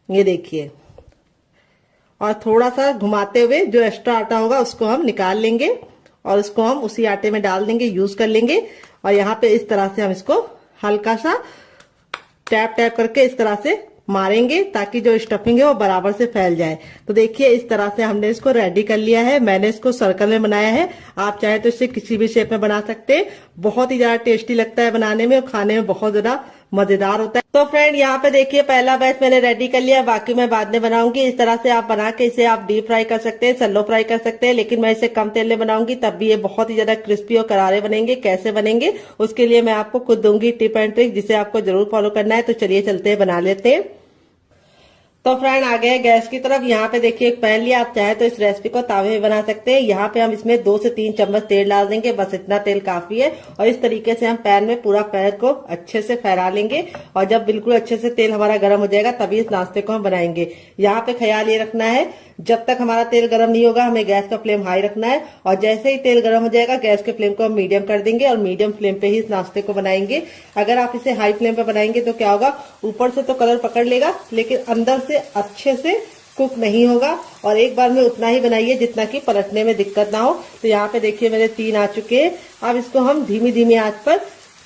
ये देखिए, और थोड़ा सा घुमाते हुए जो एक्स्ट्रा आटा होगा उसको हम निकाल लेंगे और उसको हम उसी आटे में डाल देंगे, यूज कर लेंगे। और यहाँ पे इस तरह से हम इसको हल्का सा टैप टैप करके इस तरह से मारेंगे ताकि जो स्टफिंग है वो बराबर से फैल जाए। तो देखिए इस तरह से हमने इसको रेडी कर लिया है। मैंने इसको सर्कल में बनाया है, आप चाहे तो इसे किसी भी शेप में बना सकते हैं। बहुत ही ज्यादा टेस्टी लगता है बनाने में और खाने में बहुत ज्यादा मजेदार होता है। तो फ्रेंड यहाँ पे देखिए पहला बैच मैंने रेडी कर लिया, बाकी मैं बाद में बनाऊंगी। इस तरह से आप बना के इसे आप डीप फ्राई कर सकते हैं, सैलो फ्राई कर सकते हैं, लेकिन मैं इसे कम तेल में बनाऊंगी, तब भी ये बहुत ही ज्यादा क्रिस्पी और करारे बनेंगे। कैसे बनेंगे उसके लिए मैं आपको खुद दूंगी टिप एंड ट्रिक, जिसे आपको जरूर फॉलो करना है। तो चलिए चलते हैं, बना लेते हैं। तो फ्रेंड आ गए गैस की तरफ। यहाँ पे देखिए एक पैन लिया, आप चाहे तो इस रेसिपी को तावे में बना सकते हैं। यहाँ पे हम इसमें 2 से 3 चम्मच तेल डाल देंगे, बस इतना तेल काफी है। और इस तरीके से हम पैन में पूरा पैन को अच्छे से फैला लेंगे, और जब बिल्कुल अच्छे से तेल हमारा गर्म हो जाएगा तभी इस नाश्ते को हम बनाएंगे। यहाँ पे ख्याल ये रखना है, जब तक हमारा तेल गर्म नहीं होगा हमें गैस का फ्लेम हाई रखना है, और जैसे ही तेल गर्म हो जाएगा गैस के फ्लेम को हम मीडियम कर देंगे, और मीडियम फ्लेम पे ही इस नाश्ते को बनाएंगे। अगर आप इसे हाई फ्लेम पे बनाएंगे तो क्या होगा, ऊपर से तो कलर पकड़ लेगा लेकिन अंदर से अच्छे से कुक नहीं होगा। और एक बार में उतना ही बनाइए जितना कि पलटने में दिक्कत ना हो। तो यहाँ पे देखिए मेरे 3 आ चुके हैं। अब इसको हम धीमी धीमी आंच पर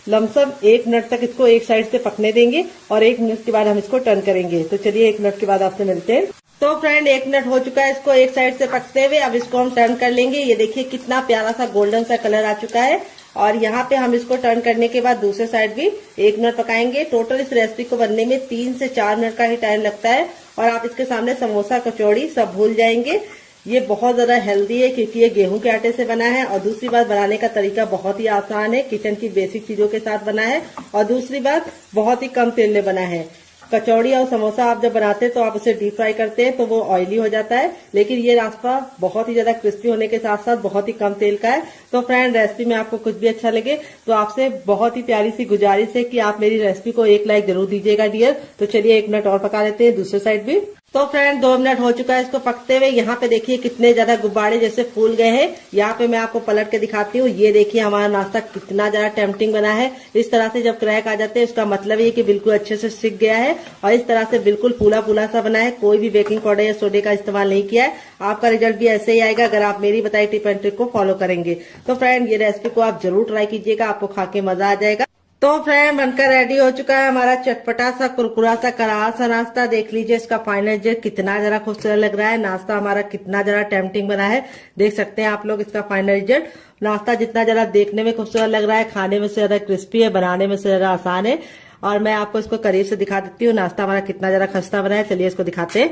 लमसम 1 मिनट तक इसको एक साइड से पकने देंगे, और 1 मिनट के बाद हम इसको टर्न करेंगे। तो चलिए 1 मिनट के बाद आपसे मिलते हैं। तो फ्रेंड 1 मिनट हो चुका है इसको एक साइड से पकते हुए। अब इसको हम टर्न कर लेंगे। ये देखिए कितना प्यारा सा गोल्डन सा कलर आ चुका है, और यहाँ पे हम इसको टर्न करने के बाद दूसरे साइड भी 1 मिनट पकाएंगे। टोटल इस रेसिपी को बनने में 3 से 4 मिनट का ही टाइम लगता है, और आप इसके सामने समोसा कचौड़ी सब भूल जाएंगे। ये बहुत ज्यादा हेल्दी है क्योंकि ये गेहूं के आटे से बना है, और दूसरी बात बनाने का तरीका बहुत ही आसान है, किचन की बेसिक चीजों के साथ बना है, और दूसरी बात बहुत ही कम तेल में बना है। कचौड़ी और समोसा आप जब बनाते हैं तो आप उसे डीप फ्राई करते हैं तो वो ऑयली हो जाता है, लेकिन ये नाश्ता बहुत ही ज्यादा क्रिस्पी होने के साथ साथ बहुत ही कम तेल का है। तो फ्रेंड रेसिपी में आपको कुछ भी अच्छा लगे तो आपसे बहुत ही प्यारी सी गुजारिश है कि आप मेरी रेसिपी को 1 लाइक जरूर दीजिएगा डियर। तो चलिए 1 मिनट और पका लेते हैं दूसरे साइड भी। तो फ्रेंड 2 मिनट हो चुका है इसको पकते हुए। यहाँ पे देखिए कितने ज्यादा गुब्बारे जैसे फूल गए हैं। यहाँ पे मैं आपको पलट के दिखाती हूँ। ये देखिए हमारा नाश्ता कितना ज्यादा टेम्पटिंग बना है। इस तरह से जब क्रैक आ जाते हैं उसका मतलब ये कि बिल्कुल अच्छे से सिक गया है, और इस तरह से बिल्कुल फूला फूला सा बना है। कोई भी बेकिंग पाउडर या सोडे का इस्तेमाल नहीं किया है। आपका रिजल्ट भी ऐसे ही आएगा अगर आप मेरी बताई टिप एंड ट्रिक को फॉलो करेंगे। तो फ्रेंड ये रेसिपी को आप जरूर ट्राई कीजिएगा, आपको खा के मजा आ जाएगा। तो फ्रेंड बनकर रेडी हो चुका है हमारा चटपटा सा कुरकुरा सा करारा सा नाश्ता। देख लीजिए इसका फाइनल रिजल्ट कितना जरा खूबसूरत लग रहा है। नाश्ता हमारा कितना जरा टेम्पटिंग बना है, देख सकते हैं आप लोग इसका फाइनल रिजल्ट। नाश्ता जितना जरा देखने में खूबसूरत लग रहा है, खाने में से ज्यादा क्रिस्पी है, बनाने में से ज्यादा आसान है। और मैं आपको इसको करीब से दिखा देती हूँ नाश्ता हमारा कितना जरा खस्ता बना है। चलिए इसको दिखाते हैं।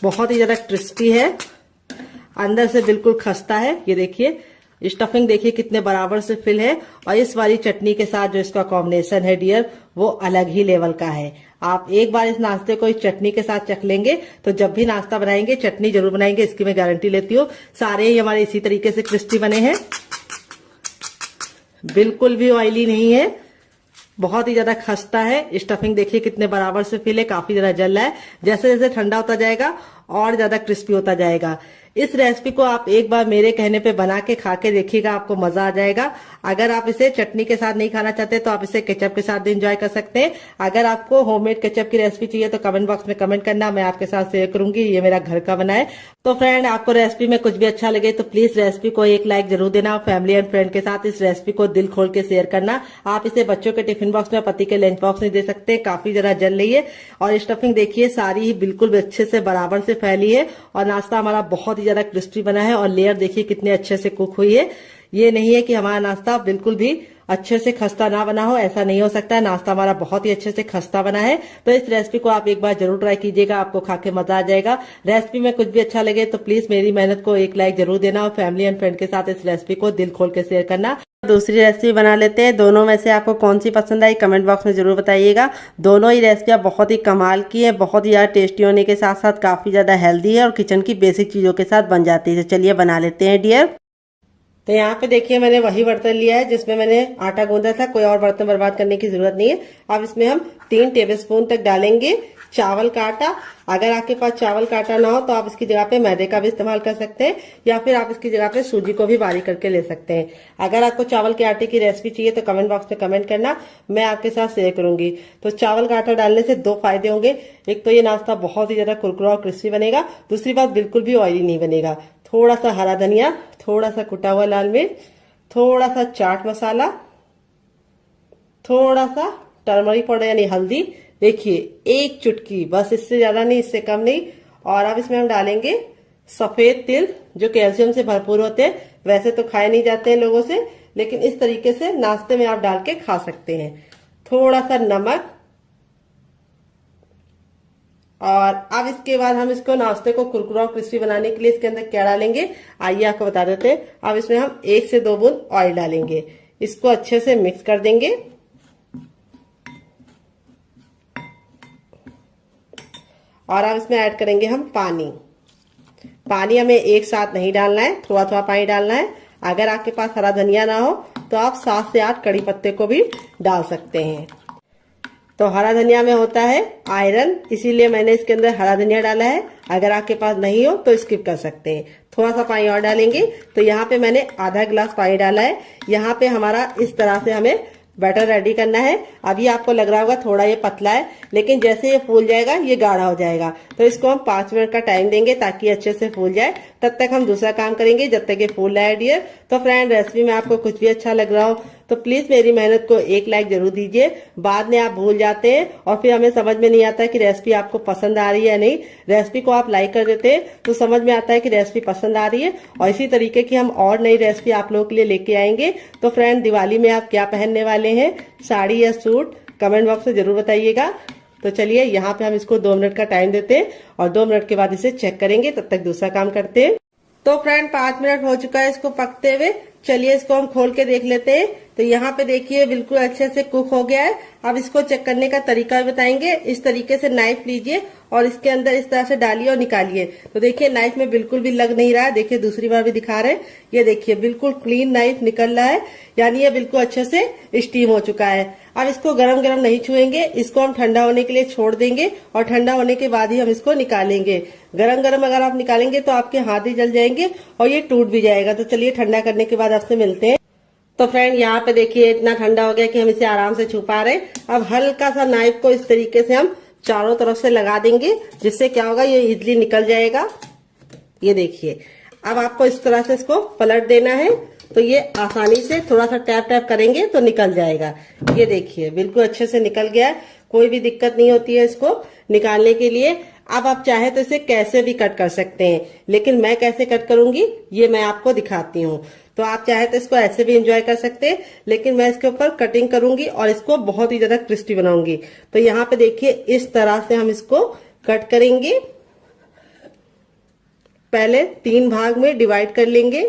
बहुत ही ज्यादा क्रिस्पी है, अंदर से बिल्कुल खस्ता है। ये देखिए स्टफिंग देखिए कितने बराबर से फिल है, और इस वाली चटनी के साथ जो इसका कॉम्बिनेशन है डियर वो अलग ही लेवल का है। आप एक बार इस नाश्ते को इस चटनी के साथ चख लेंगे तो जब भी नाश्ता बनाएंगे चटनी जरूर बनाएंगे, इसकी मैं गारंटी लेती हूँ। सारे ही हमारे इसी तरीके से क्रिस्पी बने हैं, बिल्कुल भी ऑयली नहीं है, बहुत ही ज्यादा खस्ता है। स्टफिंग देखिए कितने बराबर से फिल है, काफी ज्यादा जल रहा है। जैसे जैसे ठंडा होता जाएगा और ज्यादा क्रिस्पी होता जाएगा। इस रेसिपी को आप एक बार मेरे कहने पे बना के खा के देखिएगा, आपको मजा आ जाएगा। अगर आप इसे चटनी के साथ नहीं खाना चाहते तो आप इसे केचप के साथ भी एंजॉय कर सकते हैं। अगर आपको होममेड केचप की रेसिपी चाहिए तो कमेंट बॉक्स में कमेंट करना, मैं आपके साथ शेयर करूंगी। ये मेरा घर का बना है। तो फ्रेंड आपको रेसिपी में कुछ भी अच्छा लगे तो प्लीज रेसिपी को 1 लाइक जरूर देना। फैमिली एंड फ्रेंड के साथ इस रेसिपी को दिल खोल के शेयर करना। आप इसे बच्चों के टिफिन बॉक्स में, पति के लंच बॉक्स में दे सकते हैं, काफी जरा जल रही है। और स्टफिंग देखिए सारी ही बिल्कुल अच्छे से बराबर से फैली है, और नाश्ता हमारा बहुत ही ज्यादा क्रिस्पी बना है, और लेयर देखिए कितने अच्छे से कुक हुई है। ये नहीं है कि हमारा नाश्ता बिल्कुल भी अच्छे से खस्ता ना बना हो, ऐसा नहीं हो सकता। नाश्ता हमारा बहुत ही अच्छे से खस्ता बना है। तो इस रेसिपी को आप एक बार जरूर ट्राई कीजिएगा, आपको खा के मजा आ जाएगा। रेसिपी में कुछ भी अच्छा लगे तो प्लीज मेरी मेहनत को 1 लाइक जरूर देना, और फैमिली एंड फ्रेंड के साथ इस रेसिपी को दिल खोल के शेयर करना। दूसरी रेसिपी बना लेते हैं। दोनों में से आपको कौन सी पसंद आई कमेंट बॉक्स में जरूर बताइएगा। दोनों ही रेसिपियाँ बहुत ही कमाल की है, बहुत ही ज्यादा टेस्टी होने के साथ साथ काफी ज्यादा हेल्दी है, और किचन की बेसिक चीजों के साथ बन जाती है। तो चलिए बना लेते हैं डियर। तो यहाँ पे देखिए मैंने वही बर्तन लिया है जिसमें मैंने आटा गूंदा था, कोई और बर्तन बर्बाद करने की जरूरत नहीं है। अब इसमें हम 3 टेबलस्पून तक डालेंगे चावल का आटा। अगर आपके पास चावल का आटा ना हो तो आप इसकी जगह पे मैदे का भी इस्तेमाल कर सकते हैं, या फिर आप इसकी जगह पे सूजी को भी बारीक करके ले सकते हैं। अगर आपको चावल के आटे की रेसिपी चाहिए तो कमेंट बॉक्स में कमेंट करना, मैं आपके साथ शेयर करूंगी। तो चावल का आटा डालने से 2 फायदे होंगे। एक तो ये नाश्ता बहुत ही ज्यादा कुरकुरा और क्रिस्पी बनेगा, दूसरी बात बिल्कुल भी ऑयली नहीं बनेगा। थोड़ा सा हरा धनिया, थोड़ा सा कुटा हुआ लाल मिर्च, थोड़ा सा चाट मसाला, थोड़ा सा टर्मरिक पाउडर यानी हल्दी, देखिए 1 चुटकी, बस इससे ज्यादा नहीं, इससे कम नहीं। और अब इसमें हम डालेंगे सफेद तिल जो कैल्शियम से भरपूर होते हैं। वैसे तो खाए नहीं जाते हैं लोगों से, लेकिन इस तरीके से नाश्ते में आप डाल के खा सकते हैं। थोड़ा सा नमक, और अब इसके बाद हम इसको नाश्ते को कुरकुरा और क्रिस्पी बनाने के लिए इसके अंदर क्या डालेंगे आइए आपको बता देते हैं। अब इसमें हम 1 से 2 बूंद ऑयल डालेंगे, इसको अच्छे से मिक्स कर देंगे। और अब इसमें ऐड करेंगे हम पानी। पानी हमें एक साथ नहीं डालना है, थोड़ा थोड़ा पानी डालना है। अगर आपके पास हरा धनिया ना हो तो आप 7 से 8 कड़ी पत्ते को भी डाल सकते हैं। तो हरा धनिया में होता है आयरन, इसीलिए मैंने इसके अंदर हरा धनिया डाला है। अगर आपके पास नहीं हो तो स्किप कर सकते हैं। थोड़ा सा पानी और डालेंगे। तो यहाँ पे मैंने आधा गिलास पानी डाला है। यहाँ पे हमारा इस तरह से हमें बैटर रेडी करना है। अभी आपको लग रहा होगा थोड़ा ये पतला है, लेकिन जैसे ये फूल जाएगा ये गाढ़ा हो जाएगा। तो इसको हम 5 मिनट का टाइम देंगे ताकि अच्छे से फूल जाए। तब तक हम दूसरा काम करेंगे जब तक ये फूल रहा है डियर। तो फ्रेंड, रेसिपी में आपको कुछ भी अच्छा लग रहा हो तो प्लीज मेरी मेहनत को एक लाइक जरूर दीजिए। बाद में आप भूल जाते हैं और फिर हमें समझ में नहीं आता कि रेसिपी आपको पसंद आ रही है या नहीं। रेसिपी को आप लाइक कर देते हैं तो समझ में आता है कि रेसिपी पसंद आ रही है। और इसी तरीके की हम और नई रेसिपी आप लोगों के लिए लेके आएंगे। तो फ्रेंड, दिवाली में आप क्या पहनने वाले हैं, साड़ी या सूट, कमेंट बॉक्स में जरूर बताइएगा। तो चलिए यहाँ पे हम इसको 2 मिनट का टाइम देते हैं और 2 मिनट के बाद इसे चेक करेंगे। तब तक दूसरा काम करते हैं। तो फ्रेंड, 5 मिनट हो चुका है इसको पकते हुए। चलिए इसको हम खोल के देख लेते हैं। तो यहाँ पे देखिए बिल्कुल अच्छे से कुक हो गया है। अब इसको चेक करने का तरीका भी बताएंगे। इस तरीके से नाइफ लीजिए और इसके अंदर इस तरह से डालिए और निकालिए। तो देखिए नाइफ में बिल्कुल भी लग नहीं रहा है। देखिए दूसरी बार भी दिखा रहे हैं, ये देखिए बिल्कुल क्लीन नाइफ निकल रहा है, यानी ये बिल्कुल अच्छे से स्टीम हो चुका है। अब इसको गरम गरम नहीं छुएंगे, इसको हम ठंडा होने के लिए छोड़ देंगे और ठंडा होने के बाद ही हम इसको निकालेंगे। गरम गरम अगर आप निकालेंगे तो आपके हाथ ही जल जाएंगे और ये टूट भी जाएगा। तो चलिए ठंडा करने के बाद आपसे मिलते हैं। तो फ्रेंड, यहाँ पे देखिए इतना ठंडा हो गया कि हम इसे आराम से छू पा रहे हैं। अब हल्का सा नाइफ को इस तरीके से हम चारों तरफ से लगा देंगे, जिससे क्या होगा ये इजली निकल जाएगा। ये देखिए, अब आपको इस तरह से इसको पलट देना है। तो ये आसानी से थोड़ा सा टैप टैप करेंगे तो निकल जाएगा। ये देखिए बिल्कुल अच्छे से निकल गया है, कोई भी दिक्कत नहीं होती है इसको निकालने के लिए। अब आप चाहे तो इसे कैसे भी कट कर सकते हैं, लेकिन मैं कैसे कट करूंगी ये मैं आपको दिखाती हूँ। तो आप चाहे तो इसको ऐसे भी एंजॉय कर सकते हैं, लेकिन मैं इसके ऊपर कटिंग करूंगी और इसको बहुत ही ज्यादा क्रिस्पी बनाऊंगी। तो यहाँ पे देखिए इस तरह से हम इसको कट करेंगे। पहले 3 भाग में डिवाइड कर लेंगे।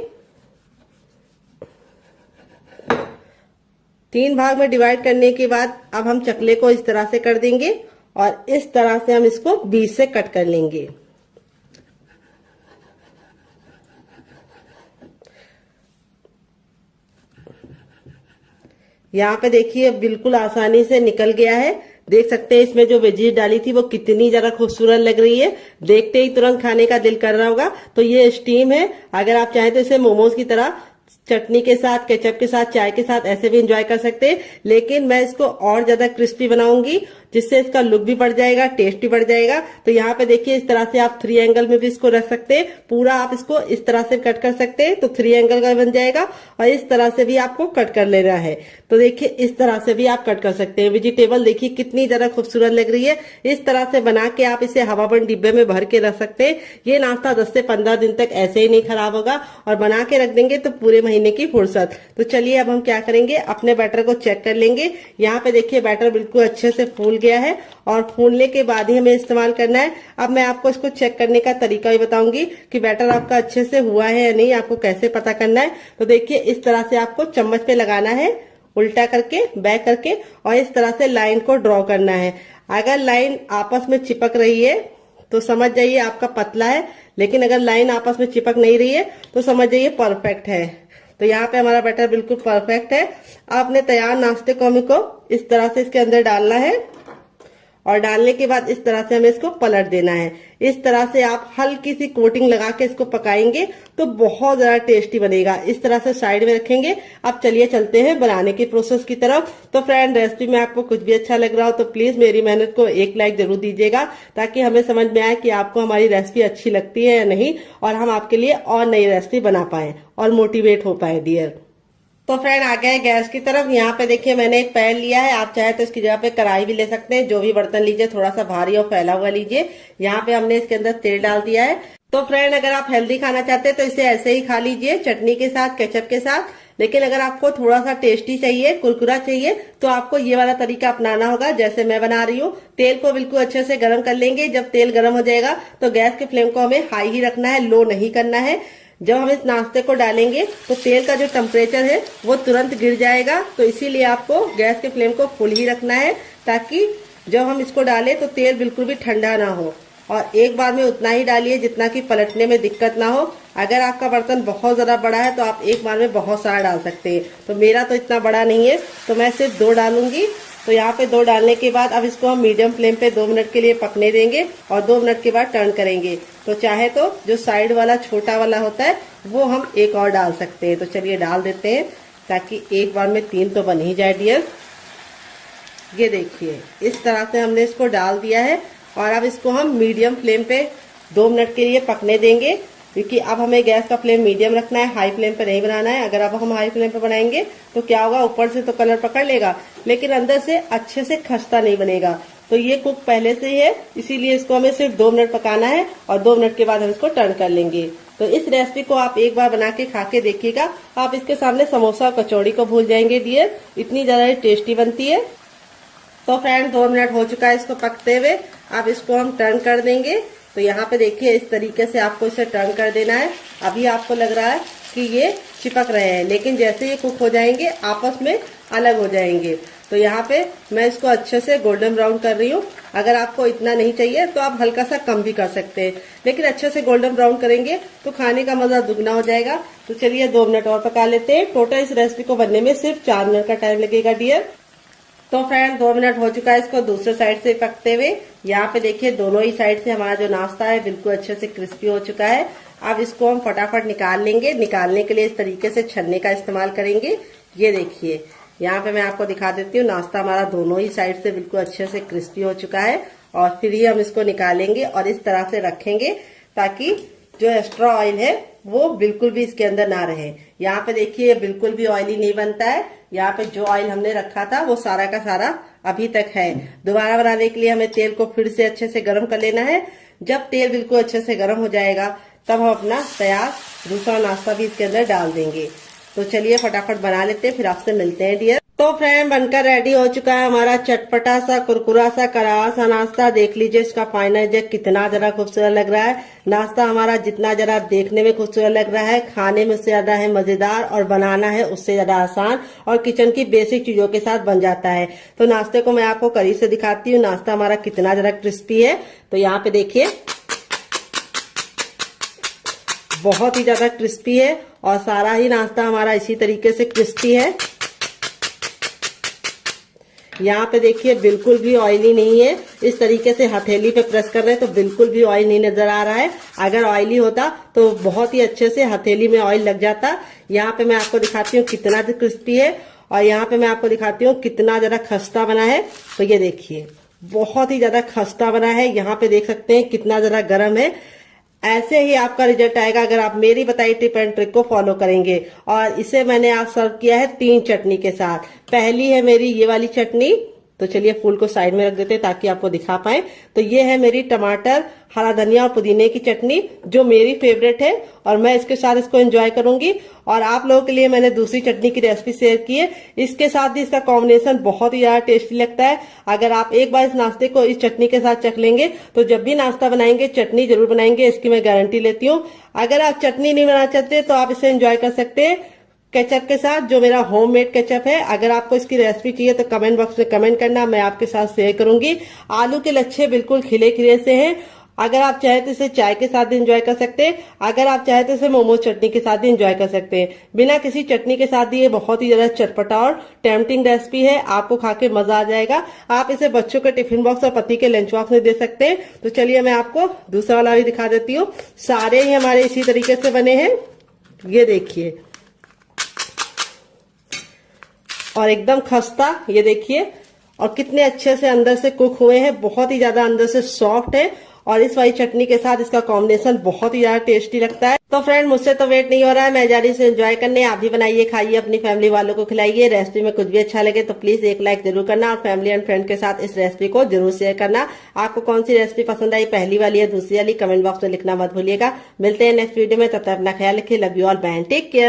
3 भाग में डिवाइड करने के बाद अब हम चकले को इस तरह से कर देंगे और इस तरह से हम इसको बीच से कट कर लेंगे। यहाँ पे देखिए बिल्कुल आसानी से निकल गया है। देख सकते हैं इसमें जो वेजीज डाली थी वो कितनी ज्यादा खूबसूरत लग रही है। देखते ही तुरंत खाने का दिल कर रहा होगा। तो ये स्टीम है। अगर आप चाहें तो इसे मोमोज की तरह चटनी के साथ, केचप के साथ, चाय के साथ ऐसे भी एंजॉय कर सकते हैं, लेकिन मैं इसको और ज्यादा क्रिस्पी बनाऊंगी, जिससे इसका लुक भी बढ़ जाएगा, टेस्ट भी बढ़ जाएगा। तो यहाँ पे देखिए इस तरह से आप 3 एंगल में भी इसको रख सकते हैं। पूरा आप इसको इस तरह से कट कर सकते हैं तो 3 एंगल का बन जाएगा। और इस तरह से भी आपको कट कर लेना है। तो देखिए इस तरह से भी आप कट कर सकते हैं। वेजिटेबल देखिए कितनी ज्यादा खूबसूरत लग रही है। इस तरह से बना के आप इसे हवाबंद डिब्बे में भर के रख सकते हैं। ये नाश्ता 10 से 15 दिन तक ऐसे ही नहीं खराब होगा और बना के रख देंगे तो पूरे महीने की फुर्सत। तो चलिए अब हम क्या करेंगे, अपने बैटर को चेक कर लेंगे। यहाँ पे देखिए बैटर बिल्कुल अच्छे से फूल गया है और फूलने के बाद ही हमें इस्तेमाल करना है। अब मैं आपको इसको चेक करने का तरीका भी बताऊंगी कि बैटर आपका अच्छे से हुआ है या नहीं, आपको कैसे पता करना है। तो देखिए इस तरह से आपको चम्मच पे लगाना है, उल्टा करके, बैक करके, और इस तरह से लाइन को ड्रॉ करना है। अगर लाइन आपस में चिपक रही है तो समझ जाइए आपका पतला है, लेकिन अगर लाइन आपस में चिपक नहीं रही है तो समझ जाइए परफेक्ट है। तो यहाँ पे हमारा बैटर बिल्कुल परफेक्ट है। आपने तैयार नाश्ते को हमको इस तरह से इसके अंदर डालना है और डालने के बाद इस तरह से हमें इसको पलट देना है। इस तरह से आप हल्की सी कोटिंग लगा के इसको पकाएंगे तो बहुत ज्यादा टेस्टी बनेगा। इस तरह से साइड में रखेंगे। अब चलिए चलते हैं बनाने की प्रोसेस की तरफ। तो फ्रेंड, रेसिपी में आपको कुछ भी अच्छा लग रहा हो तो प्लीज मेरी मेहनत को एक लाइक जरूर दीजिएगा, ताकि हमें समझ में आए कि आपको हमारी रेसिपी अच्छी लगती है या नहीं, और हम आपके लिए और नई रेसिपी बना पाए और मोटिवेट हो पाए डियर। तो फ्रेंड आ गए गैस की तरफ। यहाँ पे देखिए मैंने एक पैन लिया है। आप चाहे तो इसकी जगह पे कढ़ाई भी ले सकते हैं। जो भी बर्तन लीजिए थोड़ा सा भारी और फैला हुआ लीजिए। यहाँ पे हमने इसके अंदर तेल डाल दिया है। तो फ्रेंड, अगर आप हेल्दी खाना चाहते हैं तो इसे ऐसे ही खा लीजिए, चटनी के साथ, केचप के साथ। लेकिन अगर आपको थोड़ा सा टेस्टी चाहिए, कुरकुरा चाहिए, तो आपको ये वाला तरीका अपनाना होगा जैसे मैं बना रही हूँ। तेल को बिल्कुल अच्छे से गर्म कर लेंगे। जब तेल गर्म हो जाएगा तो गैस के फ्लेम को हमें हाई ही रखना है, लो नहीं करना है। जब हम इस नाश्ते को डालेंगे तो तेल का जो टेम्परेचर है वो तुरंत गिर जाएगा, तो इसीलिए आपको गैस के फ्लेम को फुल ही रखना है, ताकि जब हम इसको डालें तो तेल बिल्कुल भी ठंडा ना हो। और एक बार में उतना ही डालिए जितना कि पलटने में दिक्कत ना हो। अगर आपका बर्तन बहुत ज्यादा बड़ा है तो आप एक बार में बहुत सारा डाल सकते हैं, तो मेरा तो इतना बड़ा नहीं है, तो मैं सिर्फ 2 डालूंगी। तो यहाँ पे 2 डालने के बाद अब इसको हम मीडियम फ्लेम पे 2 मिनट के लिए पकने देंगे और 2 मिनट के बाद टर्न करेंगे। तो चाहे तो जो साइड वाला छोटा वाला होता है वो हम एक और डाल सकते हैं। तो चलिए डाल देते हैं, ताकि एक बार में 3 तो बन ही जाए डियर। ये देखिए इस तरह से हमने इसको डाल दिया है और अब इसको हम मीडियम फ्लेम पे 2 मिनट के लिए पकने देंगे, क्योंकि अब हमें गैस का फ्लेम मीडियम रखना है, हाई फ्लेम पे नहीं बनाना है। अगर अब हम हाई फ्लेम पे बनाएंगे तो क्या होगा, ऊपर से तो कलर पकड़ लेगा लेकिन अंदर से अच्छे से खस्ता नहीं बनेगा। तो ये कुक पहले से ही है, इसीलिए इसको हमें सिर्फ 2 मिनट पकाना है और 2 मिनट के बाद हम इसको टर्न कर लेंगे। तो इस रेसिपी को आप एक बार बना के खा के देखिएगा, आप इसके सामने समोसा और कचौड़ी को भूल जाएंगे डियर, इतनी ज्यादा टेस्टी बनती है। तो फ्रेंड 2 मिनट हो चुका है इसको पकते हुए, अब इसको हम टर्न कर देंगे। तो यहाँ पे देखिए इस तरीके से आपको इसे टर्न कर देना है। अभी आपको लग रहा है कि ये चिपक रहे हैं, लेकिन जैसे ये कुक हो जाएंगे आपस में अलग हो जाएंगे। तो यहाँ पे मैं इसको अच्छे से गोल्डन ब्राउन कर रही हूँ। अगर आपको इतना नहीं चाहिए तो आप हल्का सा कम भी कर सकते हैं, लेकिन अच्छे से गोल्डन ब्राउन करेंगे तो खाने का मजा दुगना हो जाएगा। तो चलिए 2 मिनट और पका लेते हैं। टोटल इस रेसिपी को बनने में सिर्फ 4 मिनट का टाइम लगेगा डियर। तो फ्रेंड 2 मिनट हो चुका है इसको दूसरे साइड से पकते हुए। यहाँ पे देखिए दोनों ही साइड से हमारा जो नाश्ता है बिल्कुल अच्छे से क्रिस्पी हो चुका है। अब इसको हम फटाफट निकाल लेंगे। निकालने के लिए इस तरीके से छन्ने का इस्तेमाल करेंगे। ये देखिए यहाँ पे मैं आपको दिखा देती हूँ, नाश्ता हमारा दोनों ही साइड से बिल्कुल अच्छे से क्रिस्पी हो चुका है। और फिर ही हम इसको निकालेंगे और इस तरह से रखेंगे ताकि जो एक्स्ट्रा ऑयल है वो बिल्कुल भी इसके अंदर ना रहे। यहाँ पे देखिए बिल्कुल भी ऑयली नहीं बनता है। यहाँ पे जो ऑयल हमने रखा था वो सारा का सारा अभी तक है। दोबारा बनाने के लिए हमें तेल को फिर से अच्छे से गर्म कर लेना है। जब तेल बिल्कुल अच्छे से गर्म हो जाएगा तब हम अपना तैयार दूसरा नाश्ता भी इसके अंदर डाल देंगे। तो चलिए फटाफट बना लेते हैं, फिर आपसे मिलते हैं डियर। तो फ्रेंड बनकर रेडी हो चुका है हमारा चटपटा सा कुरकुरा सा करारा सा नाश्ता। देख लीजिए इसका फाइनल जग कितना जरा खूबसूरत लग रहा है। नाश्ता हमारा जितना जरा देखने में खूबसूरत लग रहा है, खाने में उससे ज्यादा है मजेदार और बनाना है उससे ज्यादा आसान और किचन की बेसिक चीजों के साथ बन जाता है। तो नाश्ते को मैं आपको करीब से दिखाती हूँ, नाश्ता हमारा कितना जरा क्रिस्पी है। तो यहाँ पे देखिए बहुत ही ज्यादा क्रिस्पी है और सारा ही नाश्ता हमारा इसी तरीके से क्रिस्पी है। यहाँ पे देखिए बिल्कुल भी ऑयली नहीं है। इस तरीके से हथेली पे प्रेस कर रहे हैं तो बिल्कुल भी ऑयल नहीं नजर आ रहा है। अगर ऑयली होता तो बहुत ही अच्छे से हथेली में ऑयल लग जाता। यहाँ पे मैं आपको दिखाती हूँ कितना क्रिस्पी है और यहाँ पे मैं आपको दिखाती हूँ कितना ज्यादा खस्ता बना है। तो ये देखिए बहुत ही ज्यादा खस्ता बना है। यहाँ पे देख सकते हैं कितना ज्यादा गर्म है। ऐसे ही आपका रिजल्ट आएगा अगर आप मेरी बताई टिप एंड ट्रिक को फॉलो करेंगे। और इसे मैंने आज सर्व किया है 3 चटनी के साथ। पहली है मेरी ये वाली चटनी, तो चलिए फूल को साइड में रख देते हैं ताकि आपको दिखा पाए। तो ये है मेरी टमाटर, हरा धनिया और पुदीने की चटनी जो मेरी फेवरेट है और मैं इसके साथ इसको एंजॉय करूंगी। और आप लोगों के लिए मैंने दूसरी चटनी की रेसिपी शेयर की है, इसके साथ भी इसका कॉम्बिनेशन बहुत ही ज्यादा टेस्टी लगता है। अगर आप एक बार इस नाश्ते को इस चटनी के साथ चख लेंगे तो जब भी नाश्ता बनाएंगे चटनी जरूर बनाएंगे, इसकी मैं गारंटी लेती हूँ। अगर आप चटनी नहीं बनाना चाहते तो आप इसे एंजॉय कर सकते हैं केचप के साथ, जो मेरा होममेड केचप है। अगर आपको इसकी रेसिपी चाहिए तो कमेंट बॉक्स में कमेंट करना, मैं आपके साथ शेयर करूंगी। आलू के लच्छे बिल्कुल खिले खिले से हैं। अगर आप चाहे तो इसे चाय के साथ भी एंजॉय कर सकते हैं, अगर आप चाहे तो इसे मोमोज चटनी के साथ भी एंजॉय कर सकते हैं। बिना किसी चटनी के साथ भी ये बहुत ही ज्यादा चटपटा और टेम्पटिंग रेसिपी है, आपको खा के मजा आ जाएगा। आप इसे बच्चों के टिफिन बॉक्स और पति के लंच बॉक्स में दे सकते हैं। तो चलिए मैं आपको दूसरा वाला भी दिखा देती हूँ। सारे ही हमारे इसी तरीके से बने हैं, ये देखिए, और एकदम खस्ता, ये देखिए, और कितने अच्छे से अंदर से कुक हुए हैं, बहुत ही ज्यादा अंदर से सॉफ्ट है। और इस वाली चटनी के साथ इसका कॉम्बिनेशन बहुत ही ज्यादा टेस्टी लगता है। तो फ्रेंड मुझसे तो वेट नहीं हो रहा है, मैं जा रही से एंजॉय करने। आप भी बनाइए, खाइए, अपनी फैमिली वालों को खिलाइए। रेसिपी में कुछ भी अच्छा लगे तो प्लीज एक लाइक जरूर करना और फैमिली एंड फ्रेंड के साथ इस रेसिपी को जरूर शेयर करना। आपको कौन सी रेसिपी पसंद आई, पहली वाली या दूसरी वाली, कमेंट बॉक्स में लिखना मत भूलिएगा। मिलते हैं नेक्स्ट वीडियो में, तब तक अपना ख्याल रखिए। Love you all, bye, take care.